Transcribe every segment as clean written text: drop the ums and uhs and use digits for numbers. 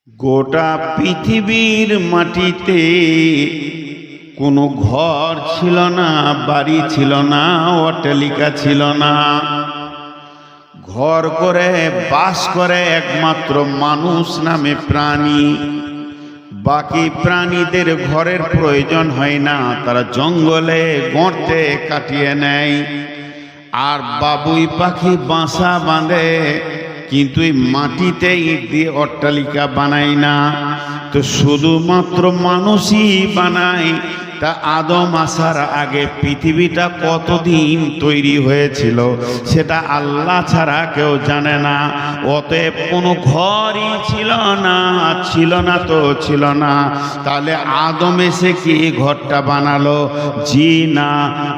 গোটা পৃথিবীর মাটিতে কোনো ঘর ছিল না, বাড়ি ছিল না, অট্টালিকা ছিল না। ঘর করে বাস করে একমাত্র মানুষ নামে প্রাণী। বাকি প্রাণীদের ঘরের প্রয়োজন হয় না, তারা জঙ্গলে গর্তে কাটিয়ে নেয়। আর বাবুই পাখি বাসা বাঁধে, কিন্তু এই মাটিতে ইট দিয়ে অট্টালিকা বানায় না। তো শুধুমাত্র মানুষই বানায়। তা আদম আসার আগে পৃথিবীটা কতদিন তৈরি হয়েছিল সেটা আল্লাহ ছাড়া কেউ জানে না। অতএব কোনো ঘরই ছিল না তো ছিল না। তাহলে আদম এসে কি ঘরটা বানালো? জি না।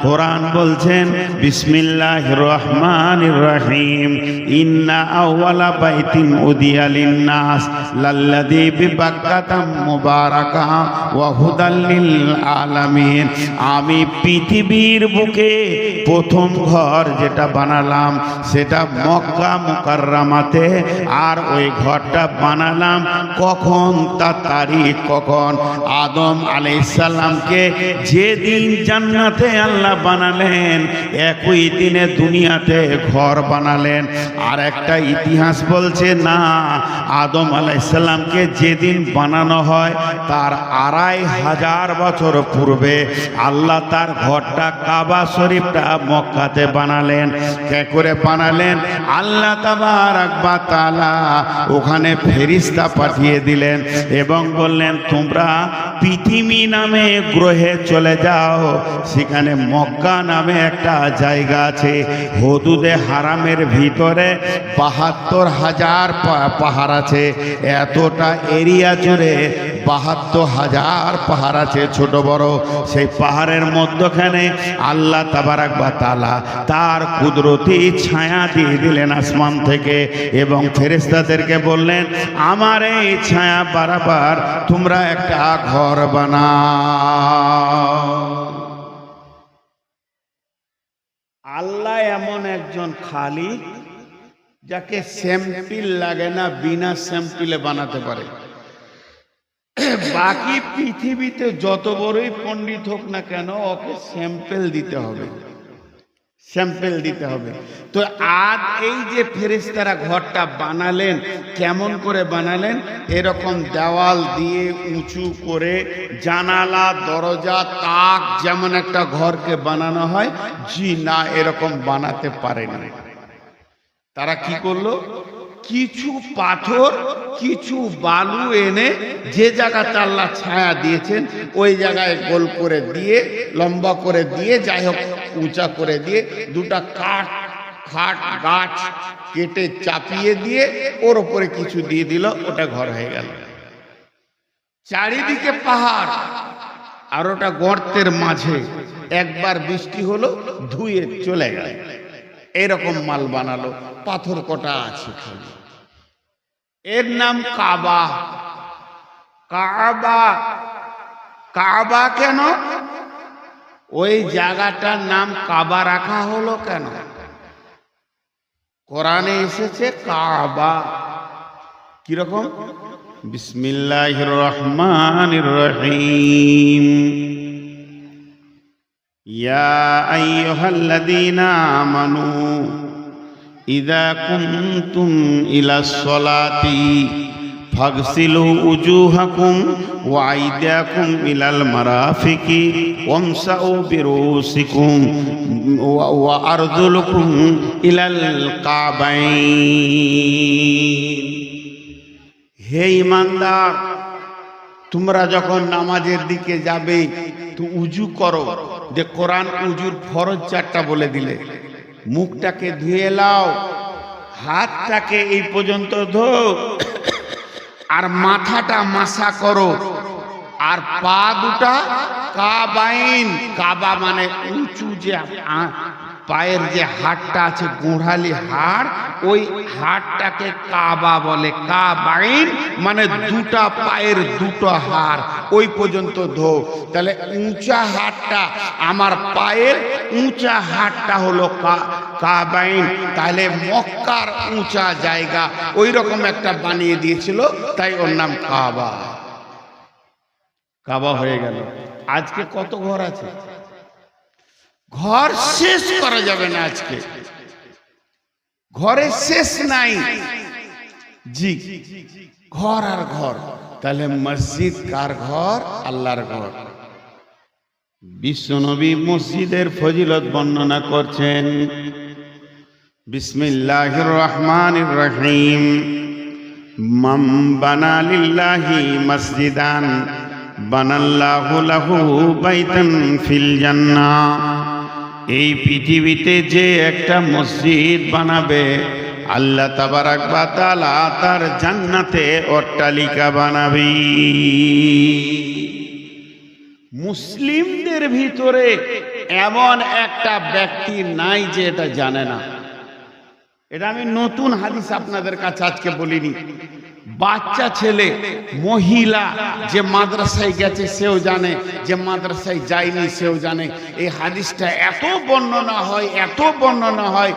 কোরআন বলছেন বিসমিল্লাহির রহমানির রহিম, ইন্না আউওয়ালা বাইতিন উদিয়া লিন-নাস লাল্লাযী বিবাক্কাতা মুবারাকা ওয়া হুদাল লিল আলামিন। আমি পৃথিবীর বুকে প্রথম ঘর যেটা বানালাম সেটা মক্কা মুকাররমাতে। আর ওই ঘরটা বানালাম কখন? তার তারিখ কখন? আদম আলাইহিস সালামকে যেদিন জান্নাতে আল্লাহ বানালেন, একই দিনে দুনিয়াতে ঘর বানালেন। আর একটা ইতিহাস বলছে না, আদম আলাইহিস সালামকে যেদিন বানানো হয় তার 2500 বছর পূর্বে আল্লাহ তার ঘরটা কাবা শরীফটা মক্কাতে বানালেন। কে করে বানালেন? আল্লাহ তাবারাক ওয়া তাআলা ওখানে ফেরেশতা পাঠিয়ে দিলেন এবং বললেন তোমরা পৃথিবী নামে গ্রহে চলে যাও। সেখানে মক্কা নামে একটা জায়গা আছে, হুদুদে হারামের ভিতরে 72,000 পাহাড় আছে। এতটা এরিয়া জুড়ে 72,000 পাহাড় আছে, ছোট বড়। সেই পাহাড়ের মধ্যখানে আল্লাহ তাবারাক ওয়া তাআলা তার কুদরতি ছায়া দিয়ে দিলেন আসমান থেকে এবং ফেরেশতাদেরকে বললেন আমার এই ছায়া বরাবর তোমরা একটা ঘর বানাও। আল্লাহ এমন একজন খালিক যাকে স্যাম্পল লাগে না, বিনা স্যাম্পলে বানাতে পারে। বাকি পৃথিবীতে যত বড়ই পণ্ডিত হোক না কেন, ওকে স্যাম্পল দিতে হবে, স্যাম্পল দিতে হবে। তো আজ এই যে ফেরেশতারা ঘরটা বানালেন, কেমন করে বানালেন? এরকম দেওয়াল দিয়ে উঁচু করে জানালা দরজা তাক যেমন একটা ঘরকে বানানো হয়, জি না, এরকম বানাতে পারেনি। তারা কি করলো? কিছু পাথর কিছু বালু এনে যে জায়গাতে আল্লাহ ছায়া দিয়েছেন ওই জায়গায় গোল করে দিয়ে লম্বা করে দিয়ে যাই হোক উঁচা করে দিয়ে দুটা খাট গাছ কেটে চাপিয়ে দিয়ে ওর উপরে কিছু দিয়ে দিল, ওটা ঘর হয়ে গেল। চারিদিকে পাহাড় আর ওটা গর্তের মাঝে, একবার বৃষ্টি হলো ধুয়ে চলে গেল। এরকম মাল বানালো, পাথর কটা আছে খালি। এর নাম কাবা। কাবা কাবা কেন? ওই জায়গাটার নাম কাবা রাখা হলো কেন? কোরআনে এসেছে কাবা কিরকম? বিসমিল্লাহির রহমানির রহিম, ইয়া আইয়ুহাল্লাযীনা আমানু ইযা কুনতুম ইলাস সালাতি ফাগসিলু উজুহাকুম ওয়া আইদিয়াকুম ইলাল মারাফিকি ওয়ামসাউ বিরুসিকুম ওয়া আরজুলুকুম ইলাল কাবাইন। হে ঈমানদার, তোমরা যখন নামাজের দিকে যাবে তো উজু করো। যে কোরআন উজুর ফরজ 4টা বলে দিলে। মুখটাকে ধুয়ে লাও, হাতটাকে এই পর্যন্ত ধো, আর মাথাটা মাসা করো, আর পা দুটা কাবাইন। কাবা মানে উঁচু যে পায়ের যে হাড়টা আছে গোড়ালি হাড়, ওই হাড়টাকে কাবা বলে, কাবাইন মানে দুটা পায়ের দুটো হাড়, ওই পর্যন্ত ধো। তাহলে উঁচা হাড়টা, আমার পায়ের উঁচা হাড়টা হলো কাবাইন। তাহলে মক্কার উঁচা জায়গা ওই রকম একটা বানিয়ে দিয়েছিল, তাই ওর নাম কাবা। কাবা হয়ে গেল। আজকে কত ঘর আছে? ঘর শেষ করা যাবে না, আজকে ঘরে শেষ নাই। জি, ঘর আর ঘর। তাহলে মসজিদ কার ঘর? আল্লাহর ঘর। বিশ্বনবী মসজিদের ফজিলত বর্ণনা করছেন। বিসমিল্লাহির রহমানির রহিম। মান বানা লিল্লাহি মসজিদান বানাল্লাহু লাহু বাইতান ফিল জান্নাহ। এই পৃথিবীতে যে একটা মসজিদ বানাবে, আল্লাহ তাবারাক ওয়া তাআলা তার জান্নাতে অট্টালিকা বানাবে। মুসলিমদের ভিতরে এমন একটা ব্যক্তি নাই যে এটা জানে না। এটা আমি নতুন হাদিস আপনাদের কাছে আজকে বলিনি। বাচ্চা ছেলে, মহিলা যে মাদ্রাসায় গেছে সেও জানে, যে মাদ্রাসায় যায়নি সেও জানে। এই হাদিসটা এত বর্ণনা হয়, এত বর্ণনা হয়,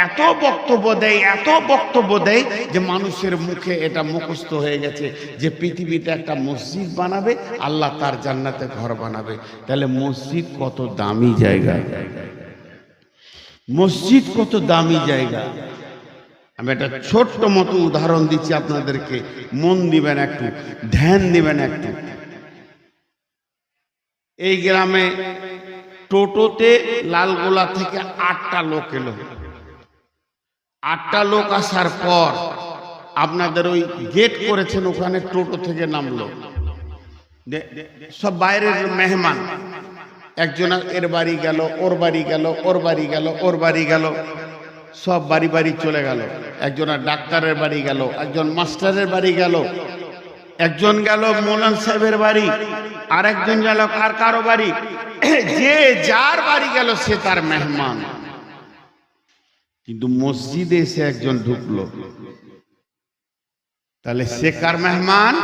এত বক্তব্য দেয়, এত বক্তব্য দেয় যে মানুষের মুখে এটা মুখস্থ হয়ে গেছে যে পৃথিবীতে একটা মসজিদ বানাবে, আল্লাহ তার জান্নাতে ঘর বানাবে। তাহলে মসজিদ কত দামি জায়গা, মসজিদ কত দামি জায়গা। আমি একটা ছোট্ট মতো উদাহরণ দিচ্ছি আপনাদেরকে, মন দিবেন একটু, ধ্যান দিবেন একটু। এই গ্রামে টোটোতে লালগোলা থেকে 8টা লোক এলো। 8টা লোক আসার পর আপনাদের ওই গেট করেছেন, ওখানে টোটো থেকে নামলো সব বাইরের মেহমান। একজন এর বাড়ি গেল, ওর বাড়ি গেল, ওর বাড়ি গেল, ওর বাড়ি গেল, সব বাড়ি বাড়ি চলে গেল। একজন ডাক্তারের বাড়ি গেল, একজন মাস্টারের বাড়ি গেল, একজন গেল মৌলানা সাহেবের বাড়ি, আর একজন গেল কার কারো বাড়ি। যে যার বাড়ি গেল সে তার মেহমান। কিন্তু মসজিদে এসে একজন ঢুকলো, তাহলে সে কার মেহমান?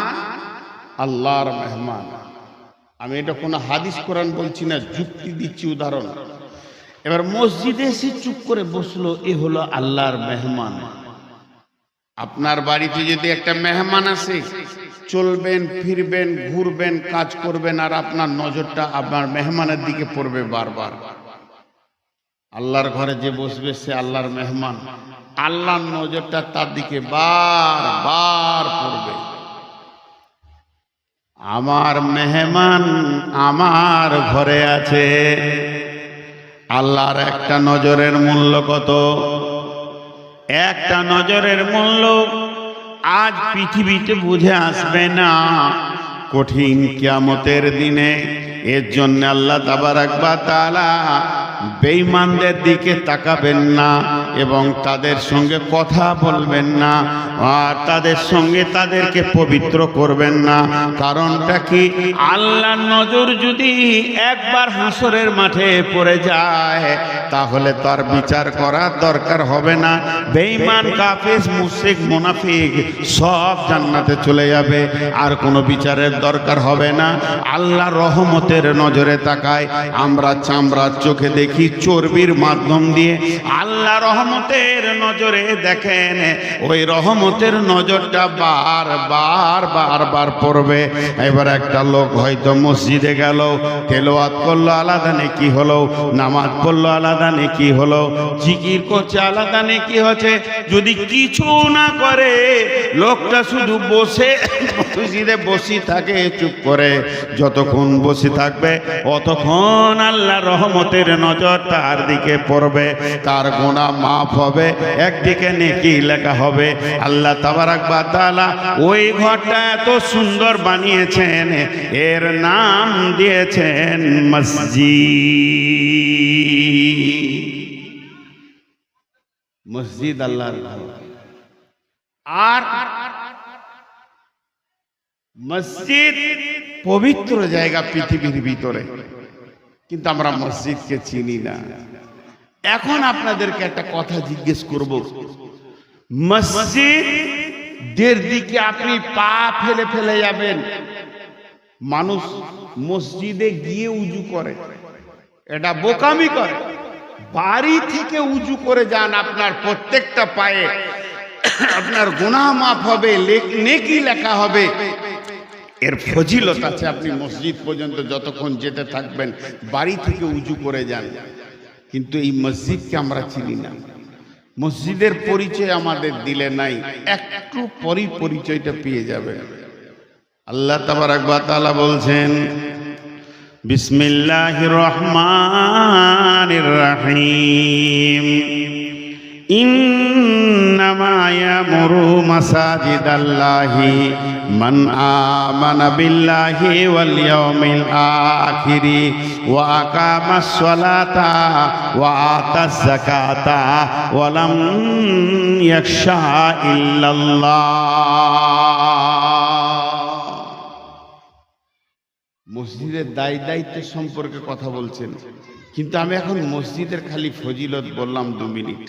আল্লাহর মেহমান। আমি এটা কোনো হাদিস কোরআন বলছি না, যুক্তি দিচ্ছি, উদাহরণ। এবার মসজিদে এসে চুপ করে বসলো, এ হলো আল্লাহর মেহমান। আপনার বাড়িতে যদি একটা মেহমান আসে, চলবেন, ফিরবেন, ঘুরবেন, কাজ করবেন, আর আপনার নজরটা আপনার মেহমানের দিকে পড়বে বারবার। আল্লাহর ঘরে যে বসবে সে আল্লাহর মেহমান, আল্লাহর নজরটা তার দিকে বারবার পড়বে। আমার মেহমান আমার ঘরে আছে। আল্লাহর একটা নজরের মূল্য কত? একটা নজরের মূল্য আজ পৃথিবীতে বুঝে আসবে না, কঠিন কিয়ামতের দিনে। এর জন্য আল্লাহ তাবারাক ওয়া তাআলা বেঈমানদের দিকে তাকাবেন না এবং তাদের সঙ্গে কথা বলবেন না, আর তাদের সঙ্গে তাদেরকে পবিত্র করবেন না। কারণটা কি? আল্লাহর নজর যদি একবার হাসরের মাঠে পড়ে যায়, তাহলে তার বিচার করার দরকার হবে না। বেঈমান, কাফের, মুশরিক, মুনাফিক সব জান্নাতে চলে যাবে, আর কোনো বিচারের দরকার হবে না। আল্লাহ রহমতের নজরে তাকায়। আমরা চামড়ার চোখে দেখি, চর্বির মাধ্যম দিয়ে। আল্লাহ রহমতের নজরে দেখেন, ওই রহমতের নজরটা বারবার বারবার পড়বে। এবার একটা লোক হয়তো মসজিদে গেল, তেলাওয়াত করলো, আলাদা নেকি হলো, নামাজ পড়লো, আলাদা নেকি হলো, জিকির করছে, আলাদা নেকি হচ্ছে। যদি কিছু না করে, লোকটা শুধু বসে মসজিদে বসে থাকে চুপ করে, যতক্ষণ বসে থাকবে অতক্ষণ আল্লাহ রহমতের নজর তার দিকে পড়বে, তার গুনাহ মাফ হবে, একদিকে নেকি লেখা হবে। আল্লাহ তাবারাক ওয়া তাআলা ওই ঘরটা এত সুন্দর বানিয়েছেন, এর নাম দিয়েছেন মসজিদ। মসজিদ আল্লাহর ঘর। আর মসজিদ পবিত্র জায়গা পৃথিবীর ভিতরে, কিন্তু আমরা মসজিদকে চিনি না। এখন আপনাদেরকে একটা কথা জিজ্ঞেস করব, মসজিদের দিকে আপনি পা ফেলে ফেলে যাবেন। মানুষ মসজিদে গিয়ে উজু করে, এটা বোকামি করে। বাড়ি থেকে উজু করে যান, আপনার প্রত্যেকটা পায়ে আপনার গুনাহ মাফ হবে, নেকি লেখা হবে, এর ফজিলত আছে। আপনি মসজিদ পর্যন্ত যতক্ষণ যেতে থাকবেন বাড়ি থেকে উজু করে যান। কিন্তু এই মসজিদকে আমরা চিনি না, মসজিদের পরিচয় আমাদের দিলে নাই, একটু পরই পরিচয়টা পেয়ে যাবে। আল্লাহ তাবারাক ওয়া তাআলা বলছেন, বিসমিল্লাহির রহমানির রহিম, ইন্নামা ইয়ামুরু মাসাজিদাল্লাহি মান আমানা বিল্লাহি ওয়াল ইয়াউমিল আখিরি ওয়া আকামাস সালাতা ওয়া আতাজ যাকাতা ওয়া লাম ইয়াখশা ইল্লাল্লাহ। মসজিদের দায়িত্ব সম্পর্কে কথা বলছেন, কিন্তু আমি এখন মসজিদের খালি ফজিলত বললাম 2 মিনিট,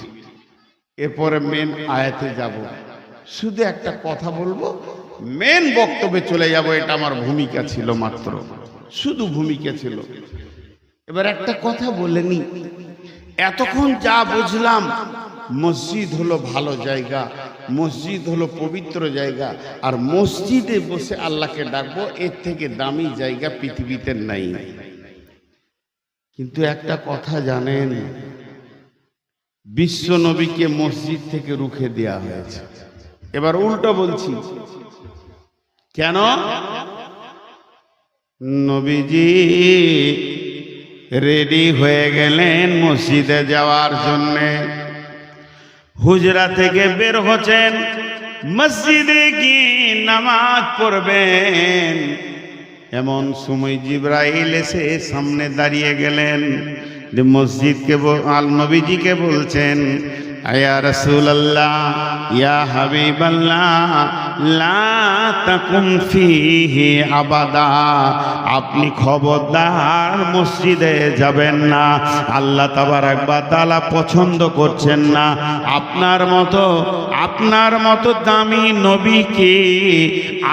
এরপরে মেন আয়াতে যাব। শুধু একটা কথা বলবো, মেন বক্তব্যে চলে যাব। এটা আমার ভূমিকা ছিল, মাত্র শুধু ভূমিকা ছিল। এবার একটা কথা বলে নি, এতক্ষণ যা বুঝলাম, মসজিদ হলো ভালো জায়গা, মসজিদ হলো পবিত্র জায়গা, আর মসজিদে বসে আল্লাহকে ডাকবো, এর থেকে দামি জায়গা পৃথিবীতে নাই। কিন্তু একটা কথা জানেন, বিশ্ব নবীকে মসজিদ থেকে রুখে দেয়া হয়েছে। এবার উল্টো বলছি, কেন? নবীজি রেডি হয়ে গেলেন মসজিদে যাওয়ার জন্যে, হুজরা থেকে বের হচ্ছেন, মসজিদে গিয়ে নামাজ পড়বেন। এমন সময় জিবরাইল এসে সামনে দাঁড়িয়ে গেলেন, মসজিদকে নবীজিকে বলছেন, আয়া রাসূলুল্লাহ, ইয়া হাবিবাল্লাহ, লা তাকুম ফিহি আবাদা, আপনি খবরদার মসজিদে যাবেন না। আল্লাহ তাবারাক ওয়া তাআলা পছন্দ করছেন না আপনার মতো দামি নবীকে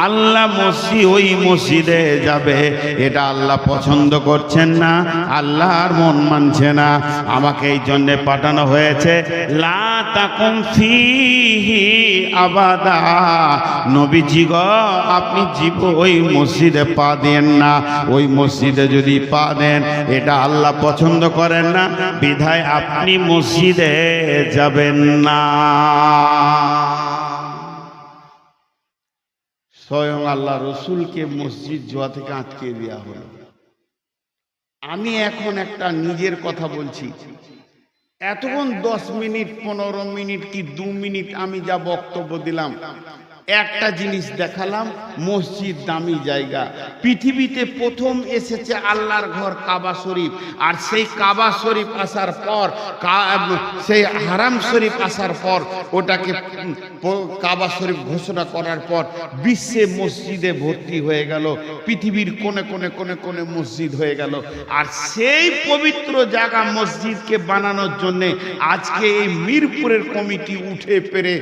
আল্লাহ ওই মসজিদে যাবে, এটা আল্লাহ পছন্দ করছেন না, আল্লাহর মন মানছে না। আমাকে এই জন্য পাঠানো হয়েছে, লা তাকুম ফিহি আবাদা, নবীজি গো, আপনি ওই মসজিদে পা দেন না। ওই মসজিদে যদি পা দেন, এটা আল্লাহ পছন্দ করেন না, বিধায় আপনি মসজিদে যাবেন না। স্বয়ং আল্লাহ রসুলকে মসজিদ যাওয়া থেকে আটকে দেওয়া হলো। আমি এখন একটা নিজের কথা বলছি, এতক্ষণ 10 মিনিট 15 মিনিট কি 2 মিনিট আমি যা বক্তব্য দিলাম, একটা জিনিস দেখালাম, মসজিদ দামি জায়গা। পৃথিবীতে প্রথম এসেছে আল্লাহর ঘর কাবা শরীফ, আর সেই কাবা শরীফ আসার পর, সেই হারাম শরীফ আসার পর, ওটাকে কাবা শরীফ ঘোষণা করার পর বিশ্বে মসজিদে ভর্তি হয়ে গেল, পৃথিবীর কোণে কোণে কোণে কোণে মসজিদ হয়ে গেল। আর সেই পবিত্র জায়গা মসজিদকে বানানোর জন্যে আজকে এই মিরপুরের কমিটি উঠে পেরে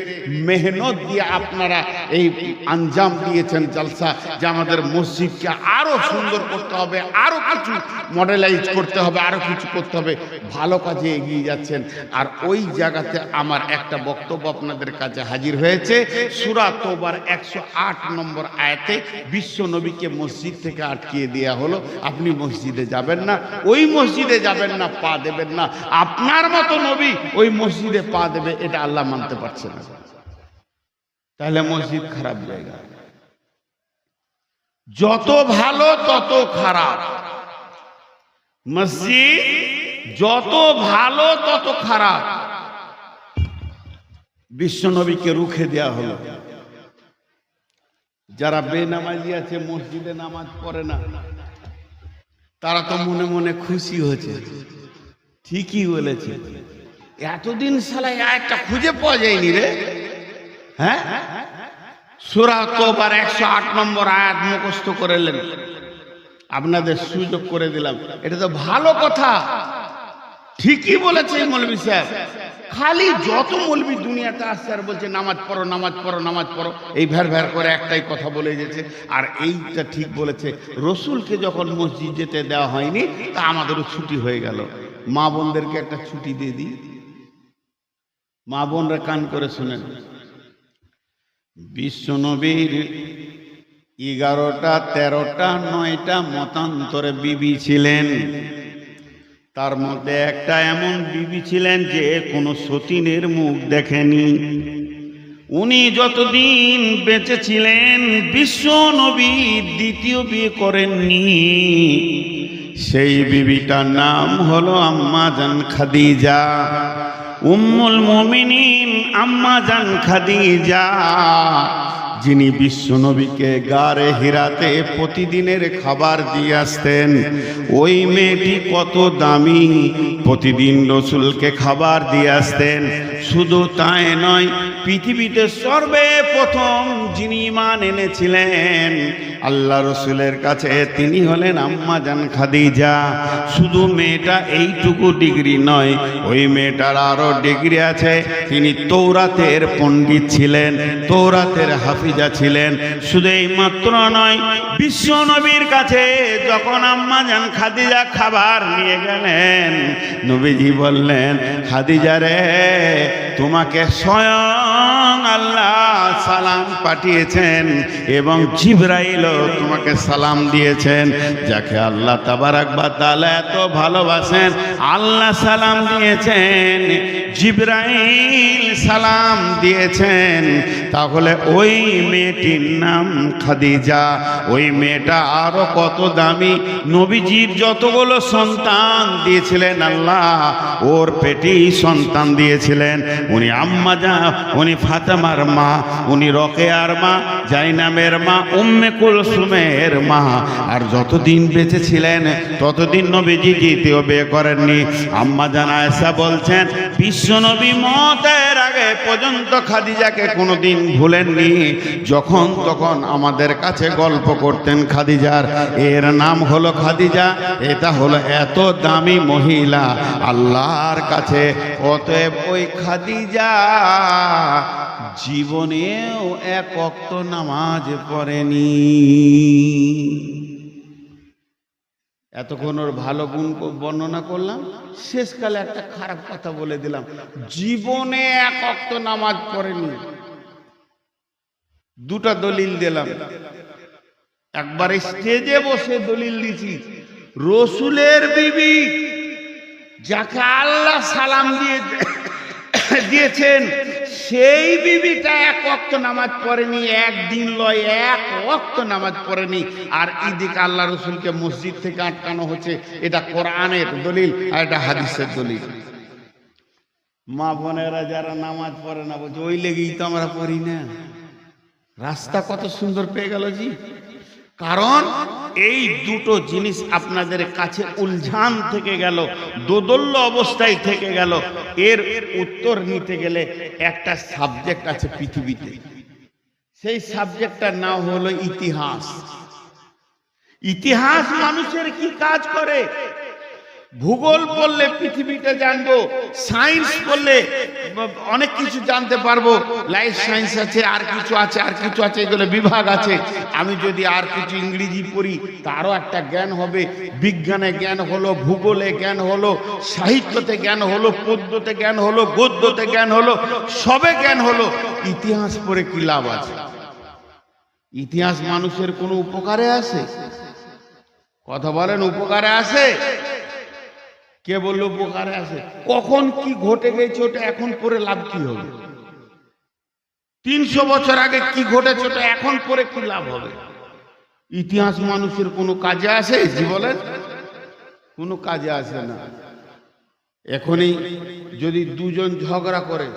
মেহনত দিয়ে আপনারা এই আঞ্জাম দিয়েছেন জলসা, যে আমাদের মসজিদকে আরো সুন্দর করতে হবে, আরো কিছু মডেলাইজ করতে হবে, আরো কিছু করতে হবে, ভালো কাজে এগিয়ে যাচ্ছেন। আর ওই জায়গাতে আমার একটা বক্তব্য আপনাদের কাছে হাজির হয়েছে। সূরা তওবার 108 নম্বর আয়াতে বিশ্ব নবীকে মসজিদ থেকে আটকিয়ে দেওয়া হলো, আপনি মসজিদে যাবেন না, ওই মসজিদে যাবেন না, পা দেবেন না। আপনার মতো নবী ওই মসজিদে পা দেবে, এটা আল্লাহ মানতে পারছে না। তাহলে মসজিদ খারাপ জায়গা, যত ভালো তত খারাপ। মসজিদ যত ভালো তত খারাপ। বিশ্ব নবীকে রুখে দেওয়া হলো। যারা বেনামাজি আছে, মসজিদে নামাজ পড়ে না, তারা তো মনে মনে খুশি হয়েছে। ঠিকই বলেছে, এতদিন শালা একটা খুঁজে পাওয়া যায়নি রে। হ্যাঁ, সূরা তওবার 108 নম্বর আয়াত মুখস্থ করেলেন, আপনাদের সুযোগ করে দিলাম। এটা তো ভালো কথা, ঠিকই বলেছে এই মৌলভী সাহেব। খালি যত মৌলভী দুনিয়াতে আসছে আর বলছে নামাজ পড়ো নামাজ পড়ো নামাজ পড়ো, এই ভ্যার ভ্যার করে একটাই কথা বলে গেছে। আর এইটা ঠিক বলেছে, রসুলকে যখন মসজিদ যেতে দেওয়া হয়নি তা আমাদেরও ছুটি হয়ে গেল। মা বোনদেরকে একটা ছুটি দিয়ে দিই, মা বোনরা কান করে শুনেন। বিশ্বনবীর 11টা 13টা 9টা মতান্তরে বিবি ছিলেন। তার মধ্যে একটা এমন বিবি ছিলেন যে কোনো সতীনের মুখ দেখেনি। উনি যতদিন বেঁচে ছিলেন বিশ্ব নবী দ্বিতীয় বিয়ে করেননি। সেই বিবিটার নাম হলো আম্মা জান খাদিজা, উম্মুল মুমিনিন আম্মা জান খাদিজা, যিনি বিশ্বনবীকে গারে হিরাতে প্রতিদিনের খাবার দিয়ে আসতেন। ওই মেয়েটি কত দামি, প্রতিদিন রসুলকে খাবার দিয়ে আসতেন। শুধু তাই নয়, পৃথিবীতে সর্বপ্রথম যিনি ঈমান এনেছিলেন আল্লাহ রসুলের কাছে তিনি হলেন আম্মা জান খাদিজা। শুধু মেয়েটা এইটুকু ডিগ্রি নয়, ওই মেয়েটার আরো ডিগ্রি আছে। তিনি তৌরাতের পণ্ডিত ছিলেন, তৌরাতের হাফিজা ছিলেন। শুধু এই মাত্র নয়, বিশ্ব নবীর কাছে যখন আম্মা জান খাদিজা খাবার নিয়ে গেলেন, নবীজি বললেন, খাদিজা রে, তোমাকে স্বয়ং আল্লাহ সালাম পাঠিয়েছেন এবং জিবরাইলও তোমাকে সালাম দিয়েছেন। যাকে আল্লাহ তাবারাক ওয়া তাআলা এত ভালোবাসেন, আল্লাহ সালাম দিয়েছেন, জিবরাইল সালাম দিয়েছেন। তাহলে ওই মেয়েটির নাম খাদিজা। ওই মেয়েটা আরো কত দামি। নবীজির যতগুলো সন্তান দিয়েছিলেন আল্লাহ, ওর পেটেই সন্তান দিয়েছিলেন। উনি আম্মা জা, উনি ফাতেমার মা, উনি রোকেয়ার মা, জাইনাবের মা, উম্মে কুলসুমের মা। আর যতদিন বেঁচে ছিলেন ততদিন নবীজি দ্বিতীয় বিয়ে করেননি। আম্মা জান আয়েশা বলছেন, বিশ্বনবী মতের আগে পর্যন্ত খাদিজাকে কোনোদিন ভুলেননি। যখন তখন আমাদের কাছে গল্প করতেন খাদিজার। এর নাম হলো খাদিজা, এটা হলো এত দামি মহিলা আল্লাহর কাছে। অতএব ওই খাদিজা জীবনেও এক ওয়াক্ত নামাজ পড়েনি। এতক্ষণ ওর ভালো গুণ বর্ণনা করলাম, শেষকালে একটা খারাপ কথা বলে দিলাম, জীবনে এক ওয়াক্ত নামাজ পড়েনি। দুটা দলিল দিলাম। একবার স্টেজে বসে দলিল দিছি, রসুলের বিবি যাকে আল্লাহ সালাম দিয়েছেন সেই বিবিটা এক ওয়াক্ত নামাজ পড়েনি, একদিন লয় এক ওয়াক্ত নামাজ পড়েনি। আর এদিকে আল্লাহ রসুলকে মসজিদ থেকে আটকানো হচ্ছে। এটা কোরআনের দলিল আর এটা হাদিসের দলিল। মা বোনেরা যারা নামাজ পড়ে না বলছে, ওই লেগেই তো আমরা পড়ি না। রাস্তা কত সুন্দর পেয়ে গেল জি। কারণ এই দুটো জিনিস আপনাদের কাছে উলঝান থেকে গেল, দোদল্য অবস্থায় থেকে গেল। এর উত্তর নিতে গেলে একটা সাবজেক্ট আছে পৃথিবীতে, সেই সাবজেক্টটার নাম হলো ইতিহাস। ইতিহাস মানুষের কি কাজ করে? ভূগোল পড়লে পৃথিবীটা জানবো, সায়েন্স পড়লে অনেক কিছু জানতে পারবো। লাইফ সায়েন্স আছে, আর কিছু আছে, আর কিছু আছে, এগুলো বিভাগ আছে। আমি যদি আর কিছু ইংরেজি পড়ি তারও একটা জ্ঞান হবে। বিজ্ঞানে জ্ঞান হলো, ভূগোলে জ্ঞান হলো, সাহিত্যতে জ্ঞান হলো, পদ্যতে জ্ঞান হলো, গদ্যতে জ্ঞান হলো, সবে জ্ঞান হলো। ইতিহাস পড়ে কি লাভ আছে? ইতিহাস মানুষের কোনো উপকারে আসে? কথা বলেন, উপকারে আসে? কে বললো উপকারে আসে? কখন কি ঘটে গেছে ওটা এখন পরে লাভ কি হবে? 300 বছর আগে কি ঘটেছে ওটা এখন পরে কি লাভ হবে? ইতিহাস মানুষের কোনো কাজে আসে? জি বলেন, কোনো কাজে আসে না। এখনই যদি দুজন ঝগড়া করে,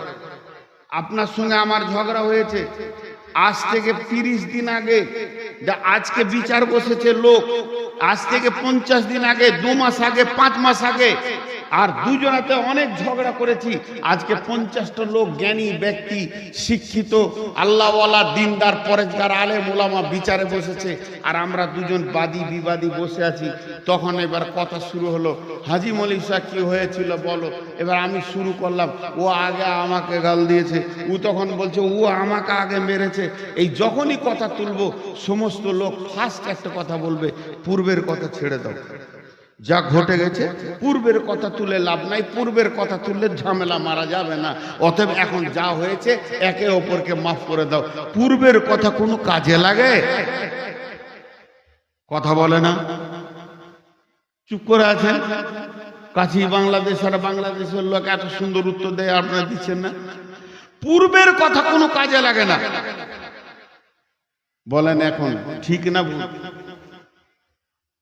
আপনার সঙ্গে আমার ঝগড়া হয়েছে, আজ থেকে 30 দিন আগে, আজকে বিচার বসেছে লোক, আজ থেকে 50 দিন আগে, 2 মাস আগে, 5 মাস আগে আর দুজনাতে অনেক ঝগড়া করেছি। আজকে 50টা লোক জ্ঞানী ব্যক্তি, শিক্ষিত, আল্লাহওয়ালা, দিনদার, পরেজগার, আলেম ওলামা বিচারে বসেছে, আর আমরা দুজন বাদী বিবাদী বসে আছি। তখন এবার কথা শুরু হলো, হাজি মৌলভী সাহেব কি হয়েছিল বলো। এবার আমি শুরু করলাম, ও আগে আমাকে গাল দিয়েছে, ও তখন বলছে ও আমাকে আগে মেরেছে। এই যখনই কথা তুলবো সমস্ত লোক ফার্স্ট একটা কথা বলবে, পূর্বের কথা ছেড়ে দাও, যা ঘটে গেছে পূর্বের কথা তুলে লাভ নাই, পূর্বের কথা তুললে ঝামেলা মারা যাবে না, অতএব এখন যা হয়েছে একে অপরকে মাফ করে দাও। পূর্বের কথা কোনো কাজে লাগে? কথা বলে না, চুপ করে আছেন। কাছি বাংলাদেশ আর বাংলাদেশের লোক এত সুন্দর উত্তর দেয়, আপনারা দিচ্ছেন না। পূর্বের কথা কোনো কাজে লাগে না। বলেন এখন ঠিক না ভুল?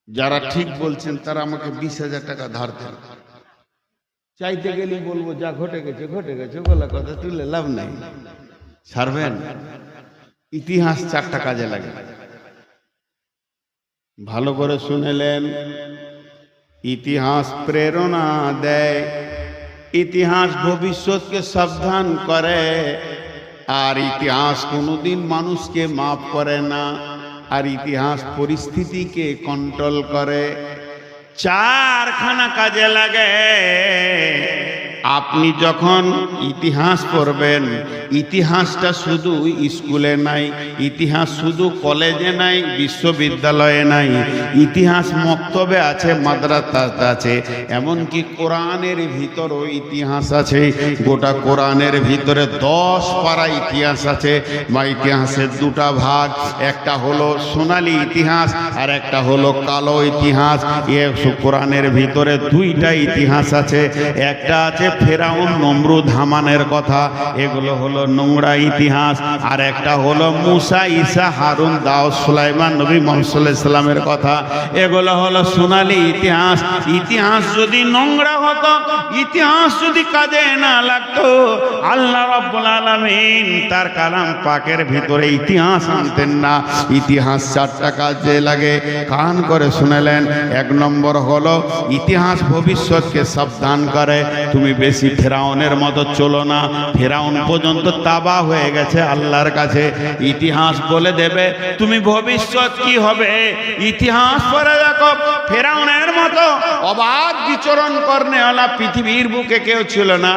যারা ঠিক বলছেন তারা আমাকে 20,000 টাকা ধার দেন। চাইতে গেলেই বলবো যা ঘটে গেছে ঘটে গেছে, বলা কথা তুলে লাভ নাই। ছাড়বেন? ইতিহাস 4টা কাজে লাগে, ভালো করে শুনেলেন। ইতিহাস প্রেরণা দেয়, ইতিহাস ভবিষ্যৎকে সাবধান করে, আর ইতিহাস কোনোদিন মানুষকে মাফ করে না, আর ইতিহাস পরিস্থিতিকে কন্ট্রোল করে। 4খানা কাজে লাগে। আপনি যখন ইতিহাস পড়বেন, ইতিহাসটা শুধু স্কুলে নাই, ইতিহাস শুধু কলেজে নাই, বিশ্ববিদ্যালয়ে নাই, ইতিহাস মক্তবে আছে, মাদ্রাসাতে আছে, এমনকি কোরআনের ভিতরও ইতিহাস আছে। গোটা কোরআনের ভিতরে 10 পারা ইতিহাস আছে, বা ইতিহাসের 2টা ভাগ, একটা হলো সোনালী ইতিহাস আর একটা হলো কালো ইতিহাস। কোরআনের ভিতরে 2টা ইতিহাস আছে, একটা আছে ফেরাউন নমরুদ হামানের কথা, এগুলো হলো নোংরা ইতিহাস, আর একটা হলো মুসা ঈসা হারুন দাউদ সুলাইমান নবী মুহাম্মদ সাল্লাল্লাহু আলাইহি সাল্লামের কথা, এগুলো হলো সোনালী ইতিহাস। ইতিহাস যদি নোংরা হতো, ইতিহাস যদি কাজে না লাগতো, আল্লাহ রাব্বুল আলামিন তার কালাম পাকের ভিতরে ইতিহাস আনতেন না। ইতিহাস 4টা কাজে লাগে, কান করে শুনেলেন। 1 নম্বর হলো ইতিহাস ভবিষ্যৎকে সাবধান করে। তুমি বেশি ফেরাউনের মতো চলো না, ফেরাউন পর্যন্ত তাবাহ হয়ে গেছে আল্লাহর কাছে। ইতিহাস বলে দেবে তুমি ভবিষ্যৎ কি হবে। ইতিহাস পড়ে দেখো, ফেরাউনের মতো অবাধ বিচরণ করনে ওয়ালা পৃথিবীর বুকে কেউ ছিল না।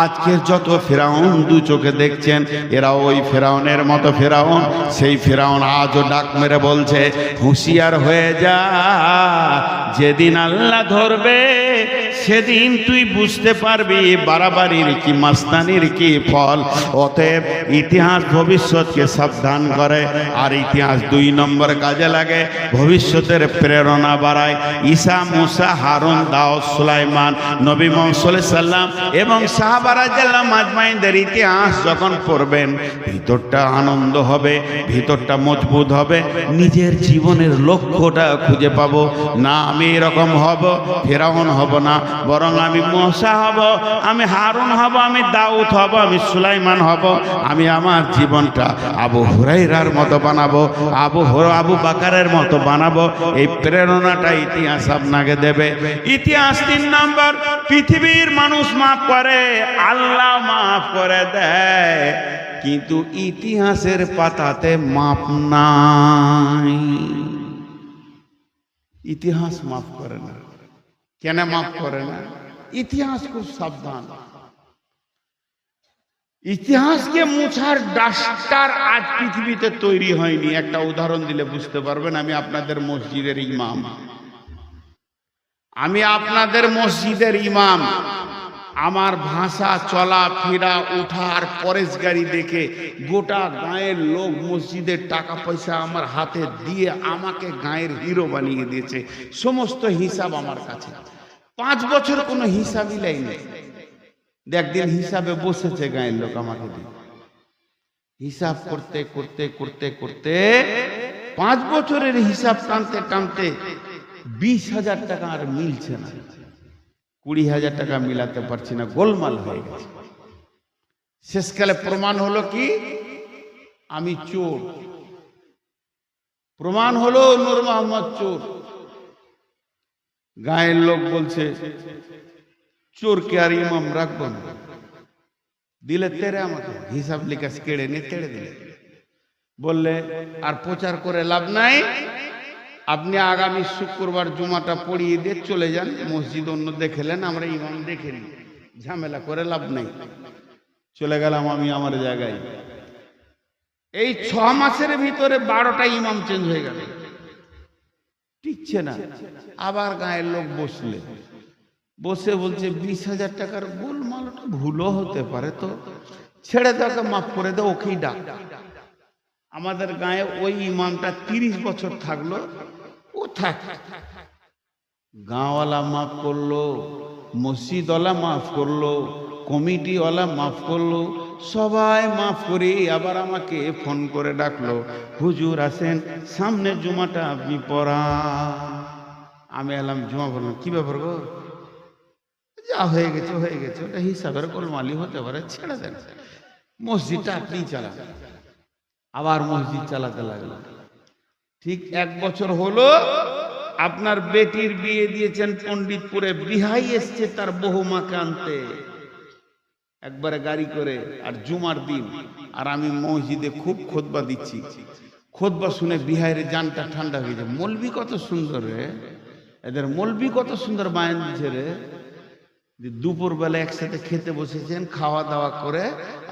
আজকের যত ফেরাউন 2 চোখে দেখছেন, এরা ওই ফেরাউনের মতো ফেরাউন। সেই ফেরাউন আজও ডাক মেরে বলছে, হুঁশিয়ার হয়ে যা, যেদিন আল্লাহ ধরবে সেদিন তুই বুঝতে পারবি বাড়াবাড়ির কি মাস্তানির কি ফল। অতএব ইতিহাস ভবিষ্যৎকে সাবধান করে। আর ইতিহাস 2 নম্বর কাজে লাগে, ভবিষ্যতের প্রেরণা বাড়ায়। ঈসা মুসা হারুন দাউদ সুলাইমান নবী মুহাম্মদ সাল্লাল্লাহু আলাইহি সাল্লাম এবং সাহাবারা রাদিয়াল্লাহু আজমাইনদের ইতিহাস যখন পড়বেন, ভিতরটা আনন্দ হবে, ভিতরটা মজবুত হবে, নিজের জীবনের লক্ষ্যটা খুঁজে পাবো। না আমি এরকম হব, ফেরাউন হব না, বরং আমি মুসা হব, আমি হারুন হব, আমি দাউদ হব, আমি সুলাইমান হব। আমি আমার জীবনটা আবু হুরায়রার মতো বানাবো, আবু বাকারের মতো বানাবো। এই প্রেরণাটা ইতিহাস আপনাকে দেবে। ইতিহাস 3 নম্বর, পৃথিবীর মানুষ মাফ করে, আল্লাহ মাফ করে দেয়, কিন্তু ইতিহাসের পাতাতে মাপ নাই। ইতিহাস মাফ করে না। কেন মাফ করে না? ইতিহাস খুব সাবধান। ইতিহাসকে মুছার ডাস্টার আজ পৃথিবীতে তৈরি হয়নি। একটা উদাহরণ দিলে বুঝতে পারবেন। আমি আপনাদের মসজিদের ইমাম, আমার ভাষা, চলা ফেরা, ওঠার পরেশগারি দেখে গোটা গায়ের লোক মসজিদের টাকা পয়সা আমার হাতে দিয়ে আমাকে গায়ের হিরো বানিয়ে দিয়েছে। সমস্ত হিসাব আমার কাছে। 5 বছর কোনো হিসাবই লাইনি। একদিন হিসাবে বসেছে গায়ের লোক আমাকে দিয়ে, হিসাব করতে করতে করতে করতে 5 বছরের হিসাব টানতে টানতে 20,000 টাকা আর মিলছে না। 20,000 টাকা মিলাতে পারছি না, গোলমাল হয়ে গেছে। শেষকালে প্রমাণ হলো কি, আমি চোর। প্রমাণ হলো নূর মোহাম্মদ চোর। গায়ের লোক বলছে চোরকে আর ইমাম রাখবো না, দিলে তেরে আমাকে হিসাব লিকাস কেড়ে নিয়ে তেড়ে দিলে, বললে আর প্রচার করে লাভ নাই, আপনি আগামী শুক্রবার জুমাটা পড়িয়ে দিয়ে চলে যান, মসজিদ অন্য দেখেলেন, আমরা ইমাম দেখে নিই, ঝামেলা করে লাভ নাই। চলে গেলাম আমি আমার জায়গায়। এই 6 মাসের ভিতরে 12টা ইমাম চেঞ্জ হয়ে গেল, টিকছে না। আবার গায়ের লোক বসলে, বসে বলছে 20,000 টাকার গোলমালটা ভুলও হতে পারে, তো ছেড়ে দাও, মাফ করে দাও, ওকেই ডাক। আমাদের গায়ে ওই ইমামটা 30 বছর থাকলো, ও থাক। গাঁওয়ালা মাফ করলো, মসজিদওয়ালা মাফ করলো, কমিটিওয়ালা মাফ করলো, সবাই মাফ করে আবার আমাকে ফোন করে ডাকলো, হুজুর আসেন, সামনে জুমাটা আপনি পড়া। আমি এলাম, জুমা বললাম, কি ব্যাপার গো? যা হয়ে গেছে হয়ে গেছে, ওটা হিসাবের গোলমালি হতে পারে, ছেড়ে দেন, মসজিদটা আপনি চালান। আবার মসজিদ চালাতে লাগলো। ঠিক 1 বছর হলো, আপনার বেটির বিয়ে দিয়েছেন পণ্ডিতপুরে, বিহাই এসছে তার বহুমাকে আনতে, একবারে গাড়ি করে, আর জুমার দিন। আর আমি মসজিদে খুব খুতবা দিচ্ছি, খুতবা শুনে বিহাইয়ের জানটা ঠান্ডা হয়ে যায়। মৌলবি কত সুন্দর রে, এদের মৌলবি কত সুন্দর বায়ান দিচ্ছে রে। দুপুর বেলা একসাথে খেতে বসেছেন, খাওয়া দাওয়া করে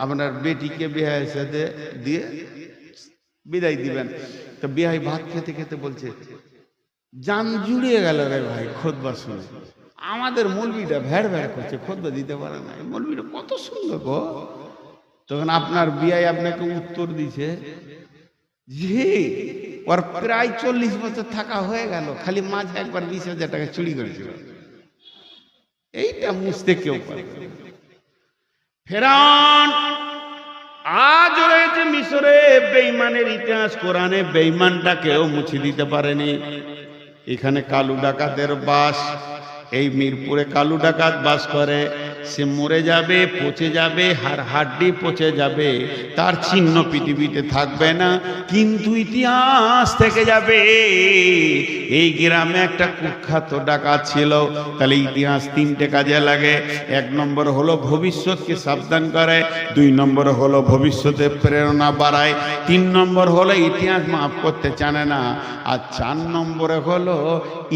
আপনার বেটিকে বিহাইয়ের সাথে দিয়ে বিদায় দিবেন। তো বিহাই ভাত খেতে খেতে বলছে, জান জুড়িয়ে গেল রে ভাই খুতবা শুনে। আমাদের মৌলবিটা ভ্যাড় ভ্যাড় করছে, খুতবা দিতে পারে না, মৌলবিটা কত সুন্দর গো। তখন আপনার বিয়াই আপনাকে উত্তর দিছে, জি ওর প্রায় 40 বছর থাকা হয়ে গেল, খালি মাঝে একবার 20,000 টাকা চুরি করেছিল। এইটা মুছতে কেউ পারে। ফেরাউন আজ রয়েছে মিশরে, বেঈমানের ইতিহাস, কোরআনে বেঈমানটা কেউ মুছে দিতে পারেনি। এখানে কালু ডাকাতের বাস, এই মিরপুরে কালু ডাকাত বাস করে। সে মরে যাবে, পচে যাবে, হাড্ডি পচে যাবে, তার চিহ্ন পৃথিবীতে থাকবে না, কিন্তু ইতিহাস থেকে যাবে। এই গ্রামে একটা কুখ্যাত ডাকাত ছিল। তাহলে ইতিহাস 3টে কাজে লাগে। 1 নম্বর হলো ভবিষ্যৎকে সাবধান করে, 2 নম্বর হলো ভবিষ্যতে প্রেরণা বাড়ায়, 3 নম্বর হলো ইতিহাস মাফ করতে জানে না, আর 4 নম্বরে হলো